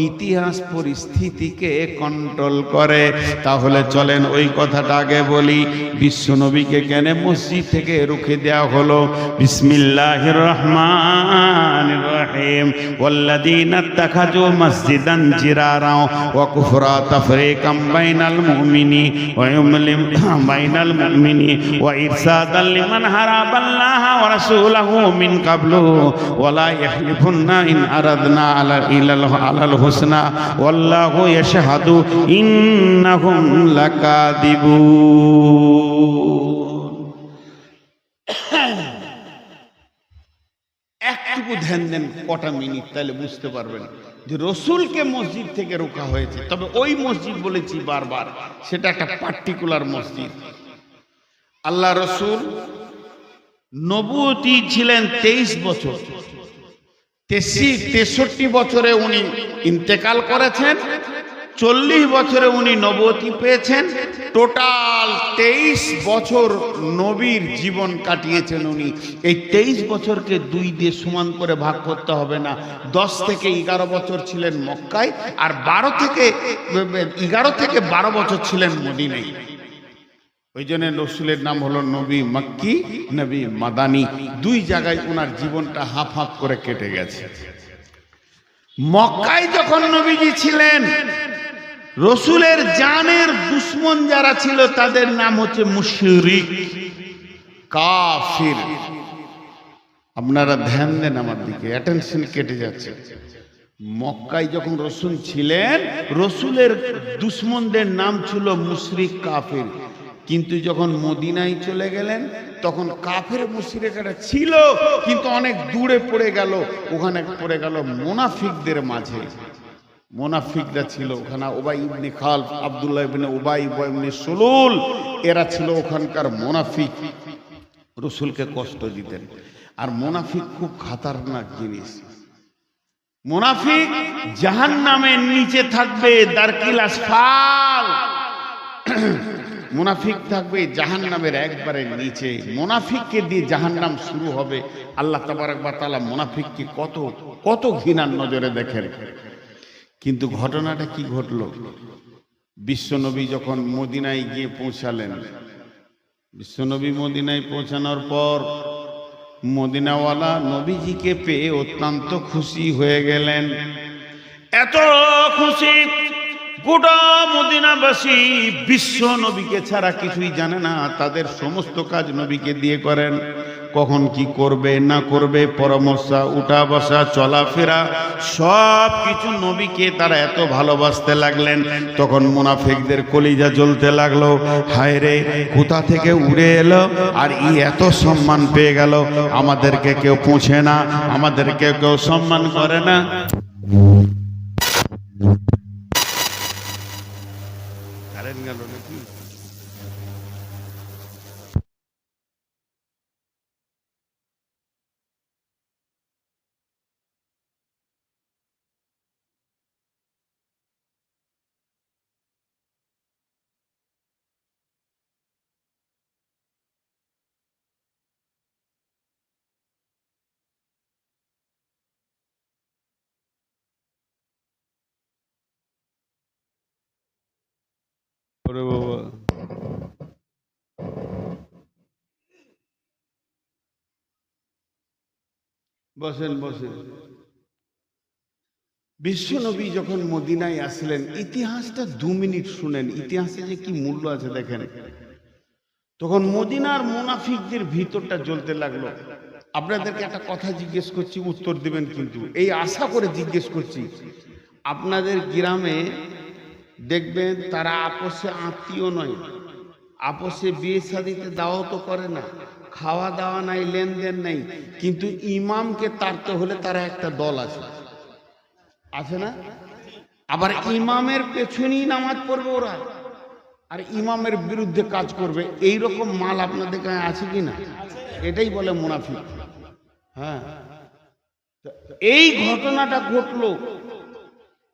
ইতিহাস পরিস্থিতিকে কন্ট্রোল করে। তাহলে চলেন ওই কথাটা আগে বলি। বিশ্বনবীকে কেন মসজিদ থেকে রুখে দেওয়া হলো? বিসমিল্লাহির রহমানির রহিম। ওয়াল্লাযীনা ইত্তাখাযু মাসজিদান জিরারা ওয়া কুফরা তাফরীকাম বাইনাল মুমিনি ওয়া ইউমলিম বাইনাল মুমিনি ওয়া ইরসাদাল লিমান হারাবাল্লাহা ওয়া রাসূলাহু মিন ক্বাবলু ওয়া লা ইয়াহলিফুন্না ইন আরাদনা আলাল হুসনা ওয়াল্লাহু ইয়াশহাদু ইন্নাহুম লাকাযিবুন। একটু ধ্যান দেন, কটা মিনিট, তাহলে বুঝতে পারবেন যে রসুলকে মসজিদ থেকে রোকা হয়েছে। তবে ওই মসজিদ বলেছি বারবার, সেটা একটা পার্টিকুলার মসজিদ। আল্লাহ রসুল নবুয়তি ছিলেন 23 বছর, 63 বছরে উনি ইন্তেকাল করেছেন, 40 বছরে উনি নবুয়তি পেয়েছেন। টোটাল 23 বছর নবীর জীবন কাটিয়েছেন উনি। এই 23 বছরকে 2 দিয়ে সমান করে ভাগ করতে হবে না। 10 থেকে 11 বছর ছিলেন মক্কায়, আর 11 থেকে 12 বছর ছিলেন মদিনায়। ওই জন্য রসুলের নাম হলো নবী মক্কি, নবী মাদানী। 2 জায়গায় ওনার জীবনটা হাফ হাফ করে কেটে গেছে। মক্কায় যখন নবীজি ছিলেন, রসুলের জানের দুশ্মন যারা ছিল তাদের নাম হচ্ছে মুশরিক, কাফির। আপনারা ধ্যান দেন আমার দিকে, অ্যাটেনশন কেটে যাচ্ছে। মক্কায় যখন রসুল ছিলেন, রসুলের দুশ্মনদের নাম ছিল মুশরিক, কাফির। কিন্তু যখন মদিনায় চলে গেলেন, তখন কাফের মুশরিকরা ছিল, কিন্তু অনেক দূরে পড়ে গেল। ওখানে পড়ে গেল মুনাফিকদের মাঝে। মুনাফিকরা ছিল ওখানে, উবাই ইবনে খালফ, আব্দুল্লাহ ইবনে উবাই ইবনে সুলুল, এরা ছিল ওখানকার মুনাফিক। রসুলকে কষ্ট দিতেন। আর মুনাফিক খুব খতরনাক জিনিস। মুনাফিক জাহান্নামের নিচে থাকবে, দারকিল আসফাল। মুনাফিক থাকবে জাহান্নামের একবারে নিচে। মুনাফিককে দিয়ে জাহান্নাম শুরু হবে। আল্লাহ তাবারক ওয়া তাআলা মুনাফিককে কত কত ঘৃণার নজরে দেখেন। কিন্তু ঘটনাটা কি ঘটলো? বিশ্বনবী যখন মদিনায় গিয়ে পৌঁছালেন, বিশ্বনবী মদিনায় পৌঁছানোর পর মদিনাওয়ালা নবীজিকে পেয়ে অত্যন্ত খুশি হয়ে গেলেন। এত খুশি, গোটা মদিনাবাসী বিশ্ব নবীকে ছাড়া কিছুই জানে না। তাদের সমস্ত কাজ নবীকে দিয়ে করেন। কখন কি করবে না করবে, পরামর্শ, উঠা বসা, চলাফেরা, সব কিছু নবীকে তারা এত ভালোবাসতে লাগলেন। তখন মুনাফিকদের কলিজা জ্বলতে লাগলো, হায় রে কোথা থেকে উড়ে এলো আর এত সম্মান পেয়ে গেল, আমাদেরকে কেউ পৌঁছে না, আমাদেরকে কেউ সম্মান করে না। গেল নাকি? ওরে বাবা, বসেন বসেন। বিশ্বনবী যখন মদিনায় আসলেন, ইতিহাসটা 2 মিনিট শুনেন, ইতিহাসে যে কি মূল্য আছে দেখেন। তখন মদিনার মুনাফিকদের ভিতরটা জ্বলতে লাগলো। আপনাদেরকে একটা কথা জিজ্ঞেস করছি, উত্তর দিবেন কিন্তু, এই আশা করে জিজ্ঞেস করছি। আপনাদের গ্রামে দেখবেন তারা আপোষে আত্মীয় নয়, আপোষে বিয়ে শাদিতে দাওয়াতও করে না, খাওয়া দাওয়া নাই, লেনদেন নাই, কিন্তু ইমামকে তাড়তে হলে তারা একটা দল আছে, আছে না? আবার ইমামের পেছনেই নামাজ পড়বে ওরা, আর ইমামের বিরুদ্ধে কাজ করবে। এই রকম মাল আপনাদের গায়ে আছে কি না? এটাই বলে মুনাফিক। হ্যাঁ, এই ঘটনাটা ঘটলো।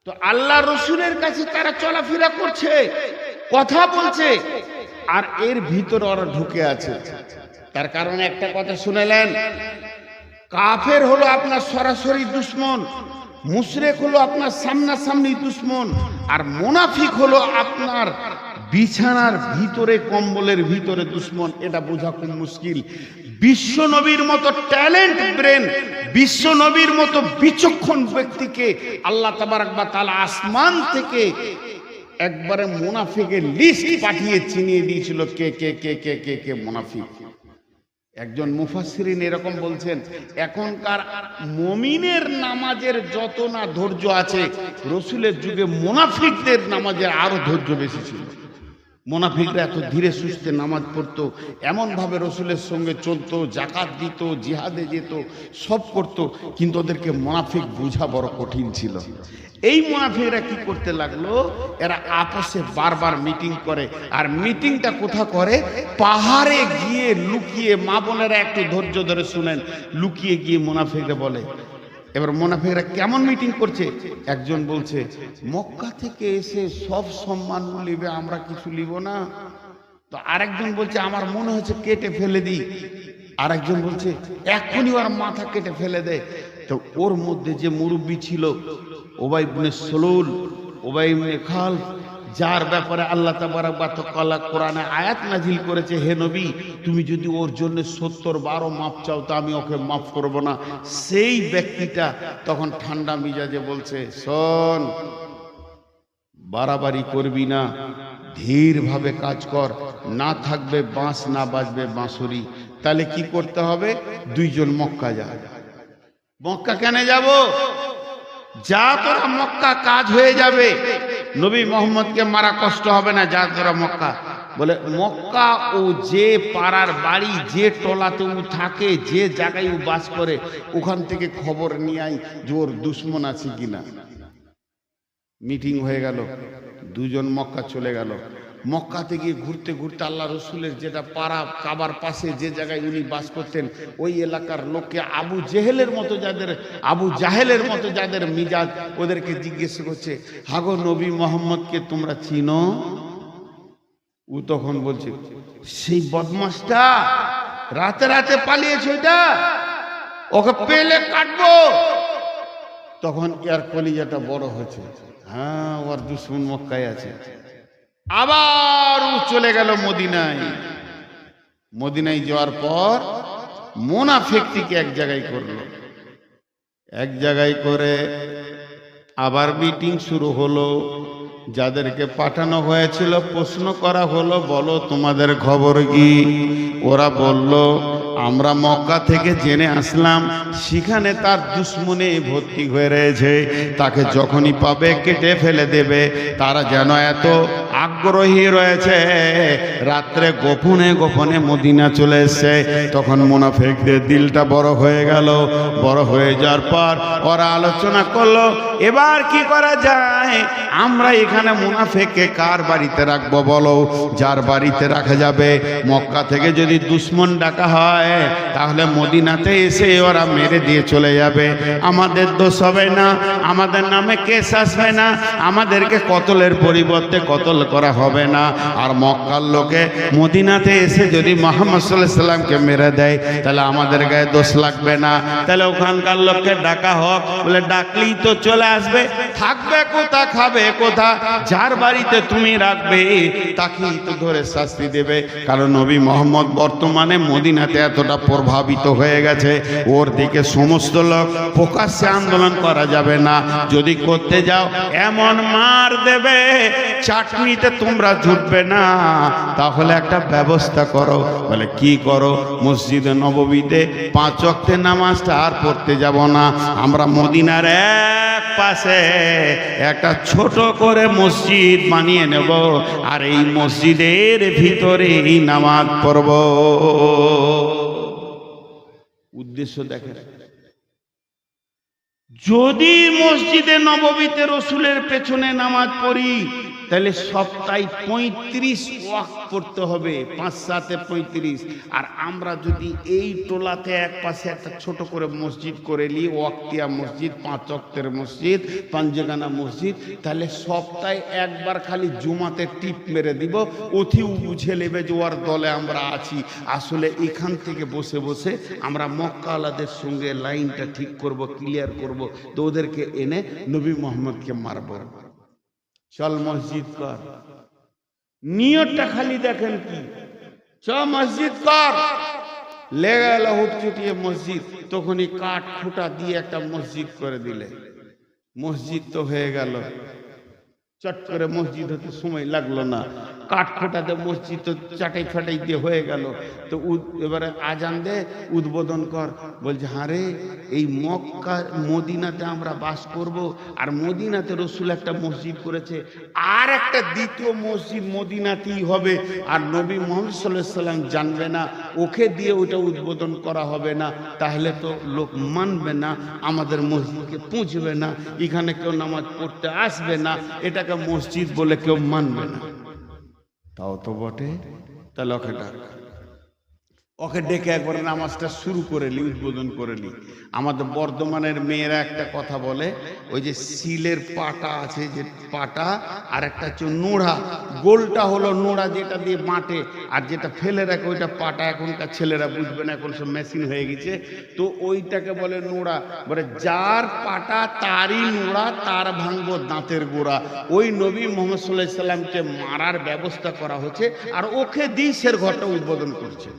তো আল্লাহ রসুলের কাছে তারা চলাফেরা করছে, কথা বলছে, আর এর ভিতরে ওরা ঢুকে আছে। তার কারণ একটা কথা শুনেলেন, কাফের হলো আপনার সরাসরি দুশ্মন, মুশরিক হলো আপনার সামনাসামনি দুশ্মন, আর মুনাফিক হলো আপনার বিছানার ভিতরে, কম্বলের ভিতরে দুশ্মন। এটা বোঝা খুব মুশকিল। বিশ্ব নবীর মতো ট্যালেন্ট ব্রেন, বিশ্ব নবীর মতো বিচক্ষণ ব্যক্তিকে আল্লাহ তাবারক ওয়া তাআলা আসমান থেকে একবারে মুনাফিকের লিস্ট পাঠিয়ে চিনিয়ে দিয়েছিল কে কে কে কে কে কে মুনাফিক। একজন মুফাসসিরিন এরকম বলছেন, এখনকার মুমিনের নামাজের যত না ধৈর্য আছে, রসুলের যুগে মুনাফিকদের নামাজের আরো ধৈর্য বেশি ছিল। মুনাফিকরা এত ধীরে সুস্থে নামাজ পড়তো, এমনভাবে রসুলের সঙ্গে চলতো, জাকাত দিত, জিহাদে যেত, সব করতো, কিন্তু ওদেরকে মুনাফিক বোঝা বড় কঠিন ছিল। এই মুনাফিকরা কি করতে লাগলো, এরা আপসে বারবার মিটিং করে। আর মিটিংটা কোথা করে? পাহাড়ে গিয়ে লুকিয়ে। মা বোনেরা একটু ধৈর্য ধরে শুনেন। লুকিয়ে গিয়ে মুনাফিকরা বলে, এবার মুনাফিকরা কেমন মিটিং করছে? একজন বলছে, মক্কা থেকে এসে সব সম্মান নিবে, আমরা কিছু নিব না। তো আরেকজন বলছে, আমার মনে হচ্ছে কেটে ফেলে দিই। আরেকজন বলছে, এখনই ওর মাথা কেটে ফেলে দেয়। তো ওর মধ্যে যে মুরব্বী ছিল, উবাই ইবনে সুলুল, উবাই ইবনে খালফ, যার ব্যাপারে আল্লাহ তাবারক ওয়া তাআলা কোরআনে আয়াত নাজিল করেছে, হে নবী তুমি যদি ওর জন্য 70 বার মাপ চাও তো আমি ওকে মাফ করব না, সেই ব্যক্তিটা তখন ঠান্ডা মিজাজে বলছে, শোন, বাড়াবাড়ি করবি না, ধীরভাবে কাজ কর, না থাকবে বাঁশ, না বাজবে বাঁশুরি। তাহলে কি করতে হবে? 2 জন মক্কা যা। মক্কা কেন যাব? যা তোরা মক্কা, কাজ হয়ে যাবে, নবী মোহাম্মদকে মারা কষ্ট হবে না, যা তোরা মক্কা। বলে মক্কা ও যে পাড়ার বাড়ি, যে টলাতে ও থাকে, যে জায়গায় ও বাস করে, ওখান থেকে খবর নিয়ে আই যে ওর দুশ্মন আছে কিনা। মিটিং হয়ে গেল, 2 জন মক্কা চলে গেল। মক্কা থেকে ঘুরতে ঘুরতে আল্লাহ রসুলের যেটা পাড়া, কাবার পাশে যে জায়গায় উনি বাস করতেন, ওই এলাকার লোককে আবু জেহেলের মতো যাদের, আবু জাহেলের মতো যাদের মিজাজ, ওদেরকে জিজ্ঞেস করছে, হাগো নবী মোহাম্মদকে তোমরা চিনো? ও তখন বলছে, সেই বদমাসটা রাতে রাতে পালিয়েছে, ওইটা ওকে পেলে কাটবো। তখন এর কলিজাটা বড় হয়েছে, হ্যাঁ ওর দুশমন মক্কায় আছে। আবার ও চলে গেল মদিনায়। মদিনায় যাওয়ার পর মুনাফিকটিকে এক জায়গায় করলো, এক জায়গায় করে আবার মিটিং শুরু হলো। যাদেরকে পাঠানো হয়েছিল প্রশ্ন করা হলো, বলো তোমাদের খবর কি? ওরা বলল, আমরা মক্কা থেকে জেনে আসলাম সেখানে তার দুশ্মনে ভর্তি হয়ে রয়েছে, তাকে যখনই পাবে কেটে ফেলে দেবে। তারা যেন এত আগ্রহী রয়েছে, রাত্রে গোপনে গোপনে মদিনা চলে এসছে। তখন মুনাফিকদের দিলটা বড় হয়ে গেল। বড় হয়ে যাওয়ার পর ওরা আলোচনা করলো, এবার কি করা যায়? আমরা এখানে মুনাফিককে কার বাড়িতে রাখবো বলো? যার বাড়িতে রাখা যাবে। মক্কা থেকে যদি দুশ্মন ডাকা হয় তাহলে মদিনাতে এসে ওরা মেরে দিয়ে চলে যাবে, আমাদের দোষ হবে না, আমাদের নামে কেস আসবে না, আমাদেরকে কতলের পরিবর্তে কতল করা হবে না। আর মক্কার লোকে মদিনাতে এসে যদি মুহাম্মদ সাল্লাল্লাহু আলাইহি সাল্লামকে মেরে দেয় তাহলে আমাদের গায়ে দোষ লাগবে না। তাহলে ওখানকার লোককে ডাকা হোক। বলে ডাকলেই তো চলে আসবে, থাকবে কোথা, খাবে কোথা? যার বাড়িতে তুমি রাখবে তাকেই তো ধরে শাস্তি দেবে। কারণ নবী মুহাম্মদ বর্তমানে মদিনাতে এতটা প্রভাবিত হয়ে গেছে, ওর দিকে সমস্ত লোক প্রকাশ্যে আন্দোলন করা যাবে না। যদি করতে যাও এমন মার দেবে চাটনিতে তোমরা জুটবে না। তাহলে একটা ব্যবস্থা করো। বলে কি করো? মসজিদে নববীতে 5 ওয়াক্তের নামাজটা আর পড়তে যাব না, আমরা মদিনার এক পাশে একটা ছোট করে মসজিদ বানিয়ে নেব, আর এই মসজিদের ভিতরে এই নামাজ পড়ব। উদ্দেশ্য দেখেন, যদি মসজিদে নববীতে রসুলের পেছনে নামাজ পড়ি তাহলে সপ্তাহে 35 ওয়াক্ত পড়তে হবে, 5 7 35। আর আমরা যদি এই টোলাতে এক পাশে একটা ছোট করে মসজিদ করে নিই, ওয়াক্তিয়া মসজিদ, 5 ওয়াক্তের মসজিদ, পাঞ্জেগানা মসজিদ, তাহলে সপ্তাহে একবার খালি জুমাতে টিপ মেরে দিব, অতি বুঝে নেবে যে ওর দলে আমরা আছি। আসলে এখান থেকে বসে বসে আমরা মক্কাওয়ালাদের সঙ্গে লাইনটা ঠিক করব, ক্লিয়ার করব, তো ওদেরকে এনে নবী মুহাম্মদকে মারব। চল মসজিদ কর, নিয়তটা খালি দেখেন কি, চ মসজিদ কর। লেগে গেল হুটচুটিয়ে মসজিদ, তখনই কাঠ খুঁটা দিয়ে একটা মসজিদ করে দিলে, মসজিদ তো হয়ে গেল। চট করে মসজিদ হতে সময় লাগলো না, কাঠ খোটাতে মসজিদ তো চাটাই ফাটাই দিয়ে হয়ে গেল। তো এবারে আজান দে, উদ্বোধন কর। বলছে, হ্যাঁ রে, এই মক্কা মদিনাতে আমরা বাস করব, আর মদিনাতে রসুল একটা মসজিদ করেছে, আর একটা দ্বিতীয় মসজিদ মদিনাতেই হবে, আর নবী মুহাম্মদ সাল্লাল্লাহু আলাইহি সাল্লাম জানবে না, ওকে দিয়ে ওটা উদ্বোধন করা হবে না। তাহলে তো লোক মানবে না, আমাদের মসজিদকে পৌঁছবে না, এখানে কেউ নামাজ পড়তে আসবে না, এটাকে মসজিদ বলে কেউ মানবে না। তাও তো বটে। তাহলে ওকে ডেকে একবার নামাজটা শুরু করে নি, উদ্বোধন করে নি। আমাদের বর্ধমানের মেয়েরা একটা কথা বলে, ওই যে সিলের পাটা আছে, যে পাটা, আর একটা হচ্ছে নোড়া। গোলটা হলো নোড়া, যেটা দিয়ে বাঁটে, আর যেটা ফেলে রাখে ওইটা পাটা। এখনকার ছেলেরা বুঝবে না, এখন সব মেশিন হয়ে গেছে। তো ওইটাকে বলে নোড়া। বলে যার পাটা তারই নোড়া, তার ভাঙবো দাঁতের গোড়া। ওই নবী মুহাম্মদ সাল্লাল্লাহু আলাইহি সাল্লামকে মারার ব্যবস্থা করা হচ্ছে, আর ওকে দিয়ে সের ঘরটা উদ্বোধন করছে।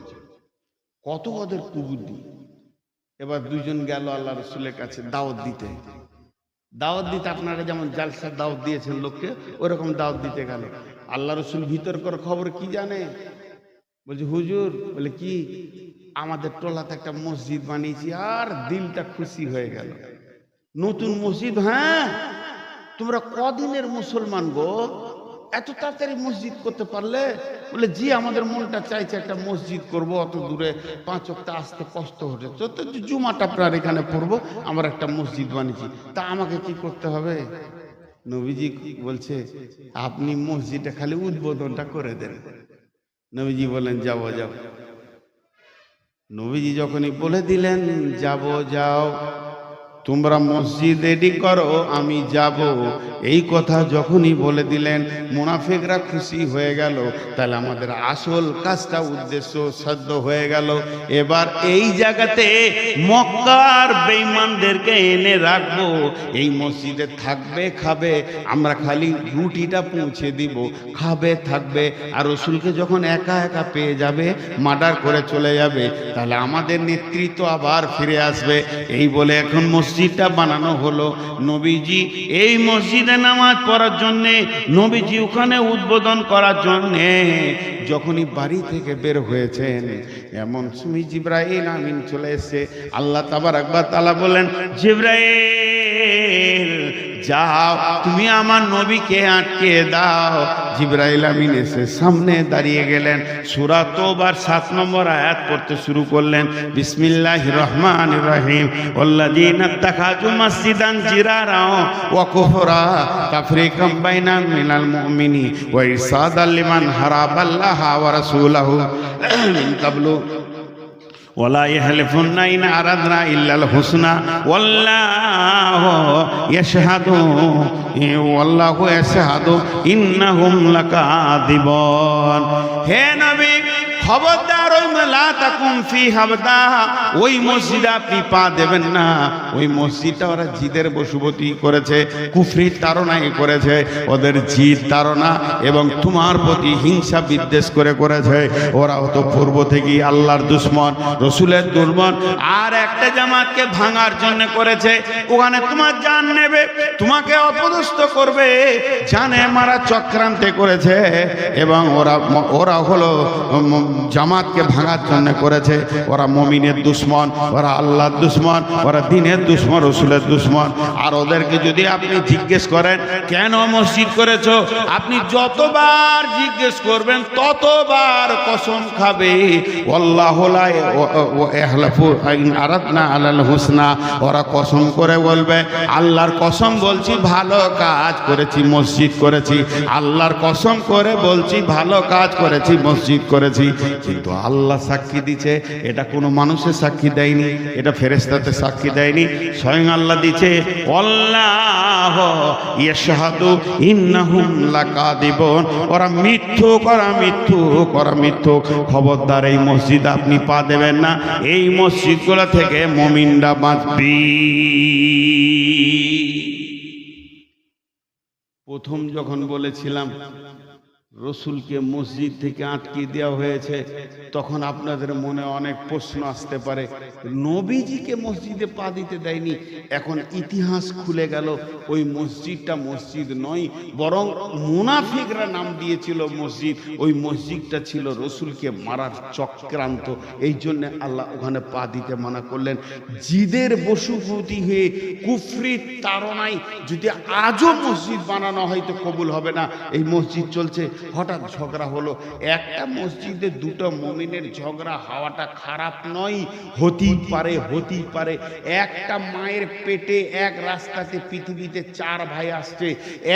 কত ওদের কুবুদ্ধি। এবার দুইজন গেল আল্লাহ রসুলের কাছে দাওয়াত দিতে। দাওয়াত দিতে আপনারা যেমন জালসার দাওয়াত দিয়েছেন লোককে, ওরকম দাওয়াত দিতে গেল। আল্লাহ রসুল ভিতরকার খবর কি জানে? বলছে, হুজুর, বলে কি, আমাদের টোলাতে একটা মসজিদ বানিয়েছি, আর দিলটা খুশি হয়ে গেল। নতুন মসজিদ? হ্যাঁ। তোমরা কদিনের মুসলমান গো, এত তাড়াতাড়ি মসজিদ করতে পারলে? বলে, জি, আমাদের মনটা চাইছে একটা মসজিদ করব, অত দূরে 5 ওয়াক্ত আসতে কষ্ট হচ্ছে, তো জুমাটা আপনার এখানে পড়বো, আমরা একটা মসজিদ বানিয়েছি, তা আমাকে কি করতে হবে? নবীজি বলছে, আপনি মসজিদটা খালি উদ্বোধনটা করে দেন। নবীজি বলেন, যাবো যাও। নবীজি যখনই বলে দিলেন যাবো যাও, তোমরা মসজিদ রেডি করো, আমি যাব। এই কথা যখনই বলে দিলেন মুনাফিকরা খুশি হয়ে গেল। তাহলে আমাদের আসল কাজটা উদ্দেশ্য সাধ্য হয়ে গেল। এবার এই জায়গাতে মক্কার বেঈমানদেরকে এনে রাখবো, এই মসজিদে থাকবে, খাবে, আমরা খালি রুটিটা পৌঁছে দিব, খাবে, থাকবে। আর রসুলকে যখন একা একা পেয়ে যাবে, মার্ডার করে চলে যাবে, তাহলে আমাদের নেতৃত্ব আবার ফিরে আসবে। এই বলে এখন মসজিদটা বানানো হলো। নবীজি এই মসজিদে নামাজ পড়ার জন্যে, নবীজি ওখানে উদ্বোধন করার জন্যে যখনই বাড়ি থেকে বের হয়েছেন, এমন সময় জিবরাইল আমিন চলে এসে আল্লাহ তাবারক ওয়া তাআলা বলেন, জিবরাইল যাও, তুমি আমার নবীকে আটকে দাও। জিবরাইল আমিন এসে সামনে দাঁড়িয়ে গেলেন, সূরা তওবার 7 নম্বর আয়াত পড়তে শুরু করলেন। বিসমিল্লাহির রহমানির রহিম। ওয়াল্লাযীনা ইত্তাখাযু মাসজিদান জিরারা ওয়া কুফরা তাফরীকাম বাইনা মিনাল মুমিনি ওয়া ইরসাদাল লিমান হারাবাল্লাহা ওয়া রাসূলাহু মিন কাবলু ওয়ালা ইয়াহলিফুন্না ইন আরাদনা ইল্লাল হুসনা ওয়াল্লাহু ইয়াশহাদু ইন্নাহুম লাকাযিবুন। হে নবী, খবরদার ওই লা তাকুম ফি হাবদা, ওই মসজিদে আপনি পা দেবেন না। ওই মসজিদটা ওরা জিদের বশবর্তী করেছে, কুফরি তাড়নাই করেছে, ওদের জিদ তাড়না এবং তোমার প্রতি হিংসা বিদ্বেষ করে করেছে। ওরা তো পূর্ব থেকেই আল্লাহর দুশমন, রসুলের দুর্বল। আর একটা জামাতকে ভাঙার জন্য করেছে, ওখানে তোমার জান নেবে, তোমাকে অপদস্থ করবে, জানে মারা চক্রান্তে করেছে। এবং ওরা হলো জামাতকে ভাঙার জন্য করেছে। ওরা মুমিনের দুশমন, ওরা আল্লাহর দুশমন, ওরা দ্বীনের দুশমন, রসুলের দুশমন। আর ওদেরকে যদি আপনি জিজ্ঞেস করেন কেন মসজিদ করেছো, আপনি যতবার জিজ্ঞেস করবেন ততবার কসম খাবে, আল্লাহু লা ইয়াহলিফু ইন আরাদনা আলাল হুসনা। ওরা কসম করে বলবে, আল্লাহর কসম বলছি ভালো কাজ করেছি, মসজিদ করেছি। আল্লাহর কসম করে বলছি ভালো কাজ করেছি, মসজিদ করেছি। কিন্তু আল্লাহ সাক্ষী দিচ্ছে, এটা কোনো মানুষের সাক্ষী দেয়নি, এটা ফেরেশতাতে সাক্ষী দেয়নি, স্বয়ং আল্লাহ দিচ্ছে। আল্লাহু ইয়াশহাদু ইন্নাহুম লাকাযিবুন। ওরা মিথ্যুক, ওরা মিথ্যুক, ওরা মিথ্যুক। খবরদার এই মসজিদ আপনি পা দেবেন না, এই মসজিদগুলো থেকে মুমিনরা বাঁচবি। প্রথম যখন বলেছিলাম রসুলকে মসজিদ থেকে আটকে দেওয়া হয়েছে, তখন আপনাদের মনে অনেক প্রশ্ন আসতে পারে, নবীজিকে মসজিদে পা দিতে দেয়নি। এখন ইতিহাস খুলে গেল, ওই মসজিদটা মসজিদ নয়, বরং মুনাফিকরা নাম দিয়েছিল মসজিদ। ওই মসজিদটা ছিল রসুলকে মারার চক্রান্ত। এই জন্য আল্লাহ ওখানে পা দিতে মানা করলেন। জিদের বশবর্তী হয়ে কুফরির তাড়নায় যদি আজও মসজিদ বানানো হয় তো কবুল হবে না। এই মসজিদ চলছে, হঠাৎ ঝগড়া হলো। একটা মসজিদে দুটো মুমিনের ঝগড়া হওয়াটা খারাপ নয়, হতেই পারে, হতেই পারে। একটা মায়ের পেটে এক রাস্তাতে পৃথিবীতে 4 ভাই আসছে,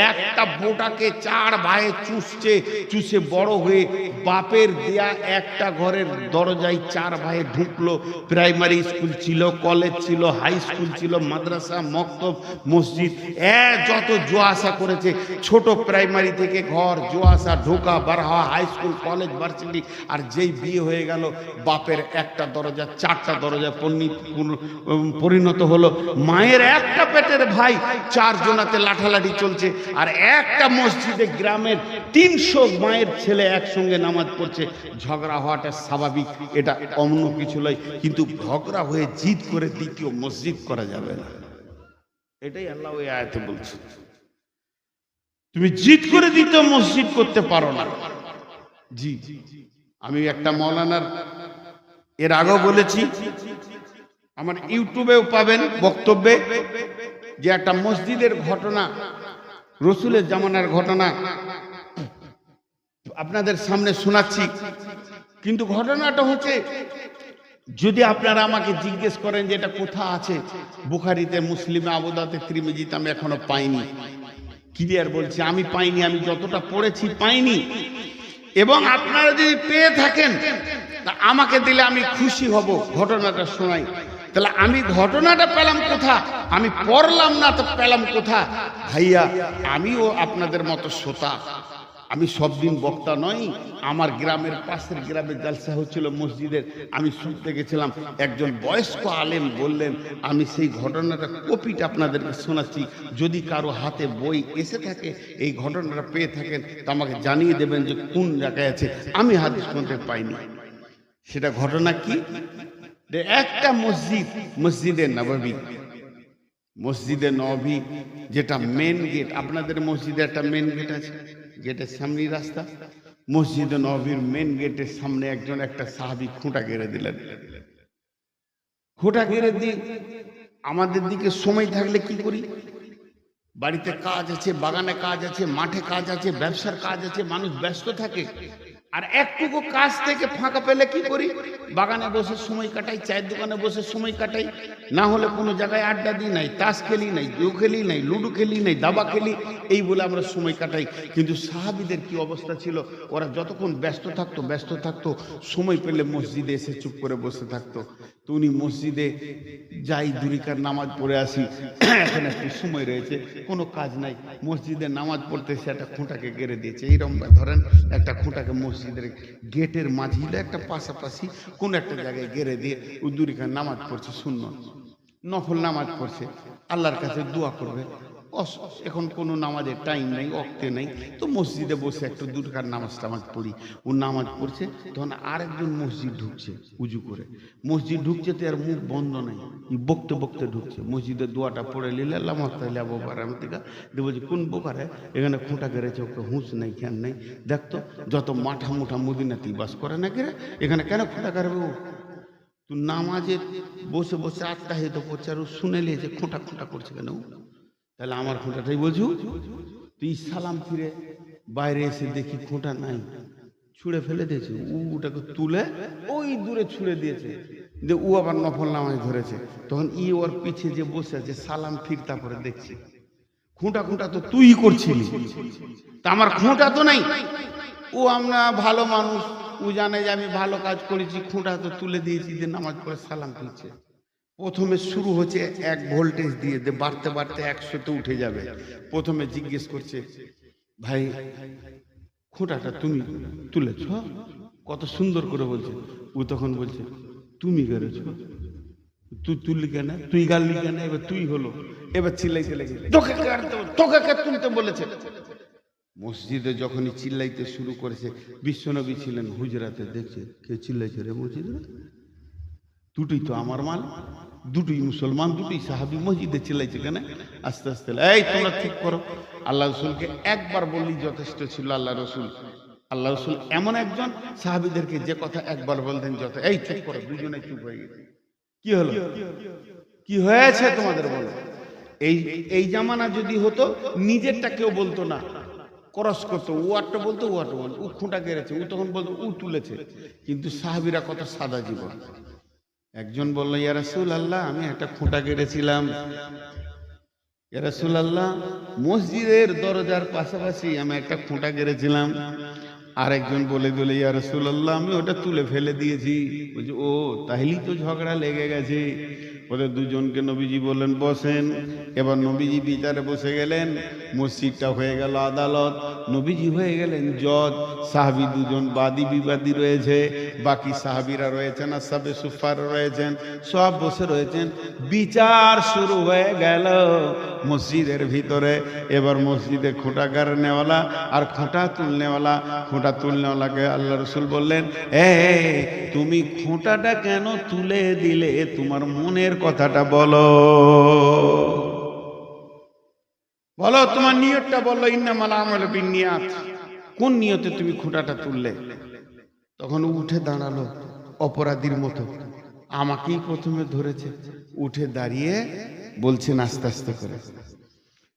একটা বোটাকে 4 ভাই চুষছে, চুষে বড় হয়ে বাপের দেয়া একটা ঘরের দরজায় 4 ভাই ঢুকলো। প্রাইমারি স্কুল ছিল, কলেজ ছিল, হাই স্কুল ছিল, মাদ্রাসা, মক্তব, মসজিদ, যত জোয়াশা করেছে, ছোট প্রাইমারি থেকে ঘর, জোয়াশা, ঢোকা বার হওয়া, হাই স্কুল, কলেজ, ভার্সিটি। আর যেই বিয়ে হয়ে গেল, বাপের একটা দরজা 4টা দরজা পরিণত হলো। মায়ের একটা পেটের ভাই 4 জনাতে লাঠালাঠি চলছে। আর একটা মসজিদে গ্রামের 300 মায়ের ছেলে একসঙ্গে নামাজ পড়ছে। ঝগড়া হওয়াটা স্বাভাবিক, এটা অন্য কিছু নয়। কিন্তু ঝগড়া হয়ে জিদ করে দ্বিতীয় মসজিদ করা যাবে না, এটাই আল্লাহ ওই আয়াতে বলছে। তুমি জিদ করে দ্বিতীয় মসজিদ করতে পারো না। জি, আমি একটা মৌলানার এর আগেও বলেছি, আমার ইউটিউবেও পাবেন বক্তব্যে, যে একটা মসজিদের ঘটনা, রসুলের জামানার ঘটনা আপনাদের সামনে শোনাচ্ছি। কিন্তু ঘটনাটা হচ্ছে, যদি আপনারা আমাকে জিজ্ঞেস করেন যে এটা কোথায় আছে, বুখারীতে, মুসলিমে, আবু দাউদে, তিরমিজিতে আমি এখনো পাইনি। ক্লিয়ার বলছি, আমি পাইনি। আমি যতটা পড়েছি পাইনি। এবং আপনারা যদি পেয়ে থাকেন আমাকে দিলে আমি খুশি হব। ঘটনাটা শোনাই। তাহলে আমি ঘটনাটা পেলাম কোথা? আমি পড়লাম না তো পেলাম কোথা? ভাইয়া, আমিও আপনাদের মতো শ্রোতা, আমি সব দিন বক্তা নই। আমার গ্রামের পাশের গ্রামে জালসা হচ্ছিল মসজিদের, আমি শুনতে গেছিলাম। একজন বয়স্ক আলেম বললেন, আমি সেই ঘটনাটা কপিটা আপনাদেরকে শোনাচ্ছি। যদি কারো হাতে বই এসে থাকে, এই ঘটনাটা পেয়ে থাকেন, তা আমাকে জানিয়ে দেবেন যে কোন জায়গায় আছে। আমি হাদিস শুনতে পাইনি। সেটা ঘটনা কি? একটা মসজিদ, মসজিদে নববী, মসজিদে নববী যেটা মেন গেট, আপনাদের মসজিদে একটা মেন গেট আছে, গেটের সামনেই রাস্তা। মসজিদে নববীর মেন গেটের সামনে একজন একটা সাহাবী খুঁটা গেড়ে দিলেন। খুঁটা গেড়ে দিয়ে আমাদের দিকে সময় থাকলে কি করি? বাড়িতে কাজ আছে, বাগানে কাজ আছে, মাঠে কাজ আছে, ব্যবসার কাজ আছে, মানুষ ব্যস্ত থাকে। আর একটুকু কাজ থেকে ফাঁকা পেলে কি করি? বাগানে বসে সময় কাটাই, চায়ের দোকানে বসে সময় কাটাই, না হলে কোনো জায়গায় আড্ডা দিই, নাই তাস খেলি, নাই জুয়ো খেলি, নাই লুডো খেলি, নাই দাবা খেলি, এই বলে আমরা সময় কাটাই। কিন্তু সাহাবীদের কি অবস্থা ছিল? ওরা যতক্ষণ ব্যস্ত থাকতো, সময় পেলে মসজিদে এসে চুপ করে বসে থাকতো। তো উনি মসজিদে যাই, দুরিকার নামাজ পড়ে আসি, এখন একটু সময় রয়েছে, কোনো কাজ নাই, মসজিদে নামাজ পড়তে এসে একটা খুঁটাকে গেড়ে দিয়েছে। এইরকম ধরেন একটা খুঁটাকে মসজিদের গেটের মাঝিলে একটা পাশাপাশি কোন একটা জায়গায় গেড়ে দিয়ে ও দুরিকার নামাজ পড়ছে, সুন্নত নফল নামাজ পড়ছে, আল্লাহর কাছে দোয়া করবে। এখন কোনো নামাজের টাইম নেই, ওয়াক্তে নেই, তো মসজিদে বসে একটু দুরকার নামাজ টামাজ পড়ি। ও নামাজ পড়ছে, তখন আরেকজন মসজিদ ঢুকছে উজু করে। মসজিদ ঢুকছে তো আর মুখ বন্ধ নাই, বকতে বকতে ঢুকছে। মসজিদের দোয়াটা পড়ে নিলে আল্লাহ মাস্তাল্লাহ বোকার আমি থেকে বলছি, কোন বোকারে এখানে খুঁটা গেড়েছে, ওকে হুঁশ নেই, খ্যান নেই। দেখতো যত মাঠা মুঠা মদিনাতেই বাস করে না কেরে, এখানে কেন খুঁটা গাড়বে? ও তুই নামাজে বসে বসে আত্মাহিত করছে, আর ও শুনে নিয়েছে খুঁটা খুঁটা করছে কেন? তাহলে আমার খুঁটাটাই বোঝু। তুই সালাম ফিরে বাইরে এসে দেখি খুঁটা নাই, ছুঁড়ে ফেলে দিয়েছে। ওটাকে তুলে ওই দূরে ছুঁড়ে দিয়েছে, যে ও আবার নফল নামাজ ধরেছে। তখন ওর পিছে যে বসে আছে সালাম ফির, তারপরে দেখছে খুঁটা খুঁটা তো তুই করছিলি, তা আমার খুঁটা তো নাই। ও আমরা ভালো মানুষ, ও জানে যে আমি ভালো কাজ করেছি, খুঁটা তো তুলে দিয়েছি, যে নামাজ পড়ে সালাম ফিরছে। প্রথমে শুরু হচ্ছে 1 ভোল্টেজ দিয়ে, বাড়তে বাড়তে 100-তে উঠে যাবে। প্রথমে জিজ্ঞেস করছে, ভাই খুঁটাটা তুমি তুলেছ? কত সুন্দর করে বলছে। ও তখন বলছে, তুমি গেড়েছ, তুই তুললি কেন, তুই গাললি কেন? এবার তুই হলো, এবার চিল্লাইতে লেগে, তোকে কে তুলতে বলেছে? মসজিদে যখনই চিল্লাইতে শুরু করেছে, বিশ্বনবী ছিলেন হুজরাতে, দেখছে কে চিল্লাইছে রে মসজিদে? দুটোই তো আমার মাল, দুটোই মুসলমান, দুটোই সাহাবী, মসজিদে চিল্লাইছে কেন? আস্তে আস্তে এই তোমরা ঠিক করো। আল্লাহ রসুলকে একবার বললেই যথেষ্ট ছিল। আল্লাহ রসুল এমন একজন, সাহাবীদেরকে যে কথা একবার বলতেন যত, এই চুপ করো, দুজনে চুপ হয়ে গেছে। কি হলো, কি হয়েছে তোমাদের বলো? এই জামানা যদি হতো, নিজেরটা কেউ বলতো না, ক্রস করতো, ও একটা বলতো, ও একটা বলতো, ও খুঁটা গেড়েছে, ও তখন বলতো ও তুলেছে। কিন্তু সাহাবীরা কত সাদা জীবন। একজন বলল, ইয়া রাসূলুল্লাহ, আমি একটা খুঁটা গেড়েছিলাম। ইয়া রাসূলুল্লাহ, মসজিদের দরজার পাশাপাশি আমি একটা খুঁটা গেড়েছিলাম। আরেকজন বলে দিল, ইয়া রাসূলুল্লাহ, আমি ওটা তুলে ফেলে দিয়েছি। বলছে, ও তাহলেই তো ঝগড়া লেগে গেছে। ওদের দুজনকে নবীজি বললেন বসেন। এবার নবীজি বিচারে বসে গেলেন। মসজিদটা হয়ে গেল আদালত, নবীজি হয়ে গেলেন জজ। সাহাবী দুজন বাদী বিবাদী রয়েছে, বাকি সাহাবীরা রয়েছেন, আসহাবে সুফফার রয়েছেন, সব বসে রয়েছেন। বিচার শুরু হয়ে গেল মসজিদের ভিতরে। এবার মসজিদে খুঁটা গাড়নেওয়ালা আর খুঁটা তুলনেওয়ালা, খুঁটা তুলনেওয়ালাকে আল্লাহ রসুল বললেন, তুমি খুঁটাটা কেন তুলে দিলে? তোমার মনের কথাটা বলো, বলো তোমার নিয়তটা বলো। ইন্নামাল আমালু বিন্নিয়াত, কোন নিয়তে তুমি খুঁটাটা তুললে? তখন উঠে দাঁড়ালো অপরাধীর মতো, আমাকেই প্রথমে ধরেছে। উঠে দাঁড়িয়ে বলছেন আস্তে আস্তে করে,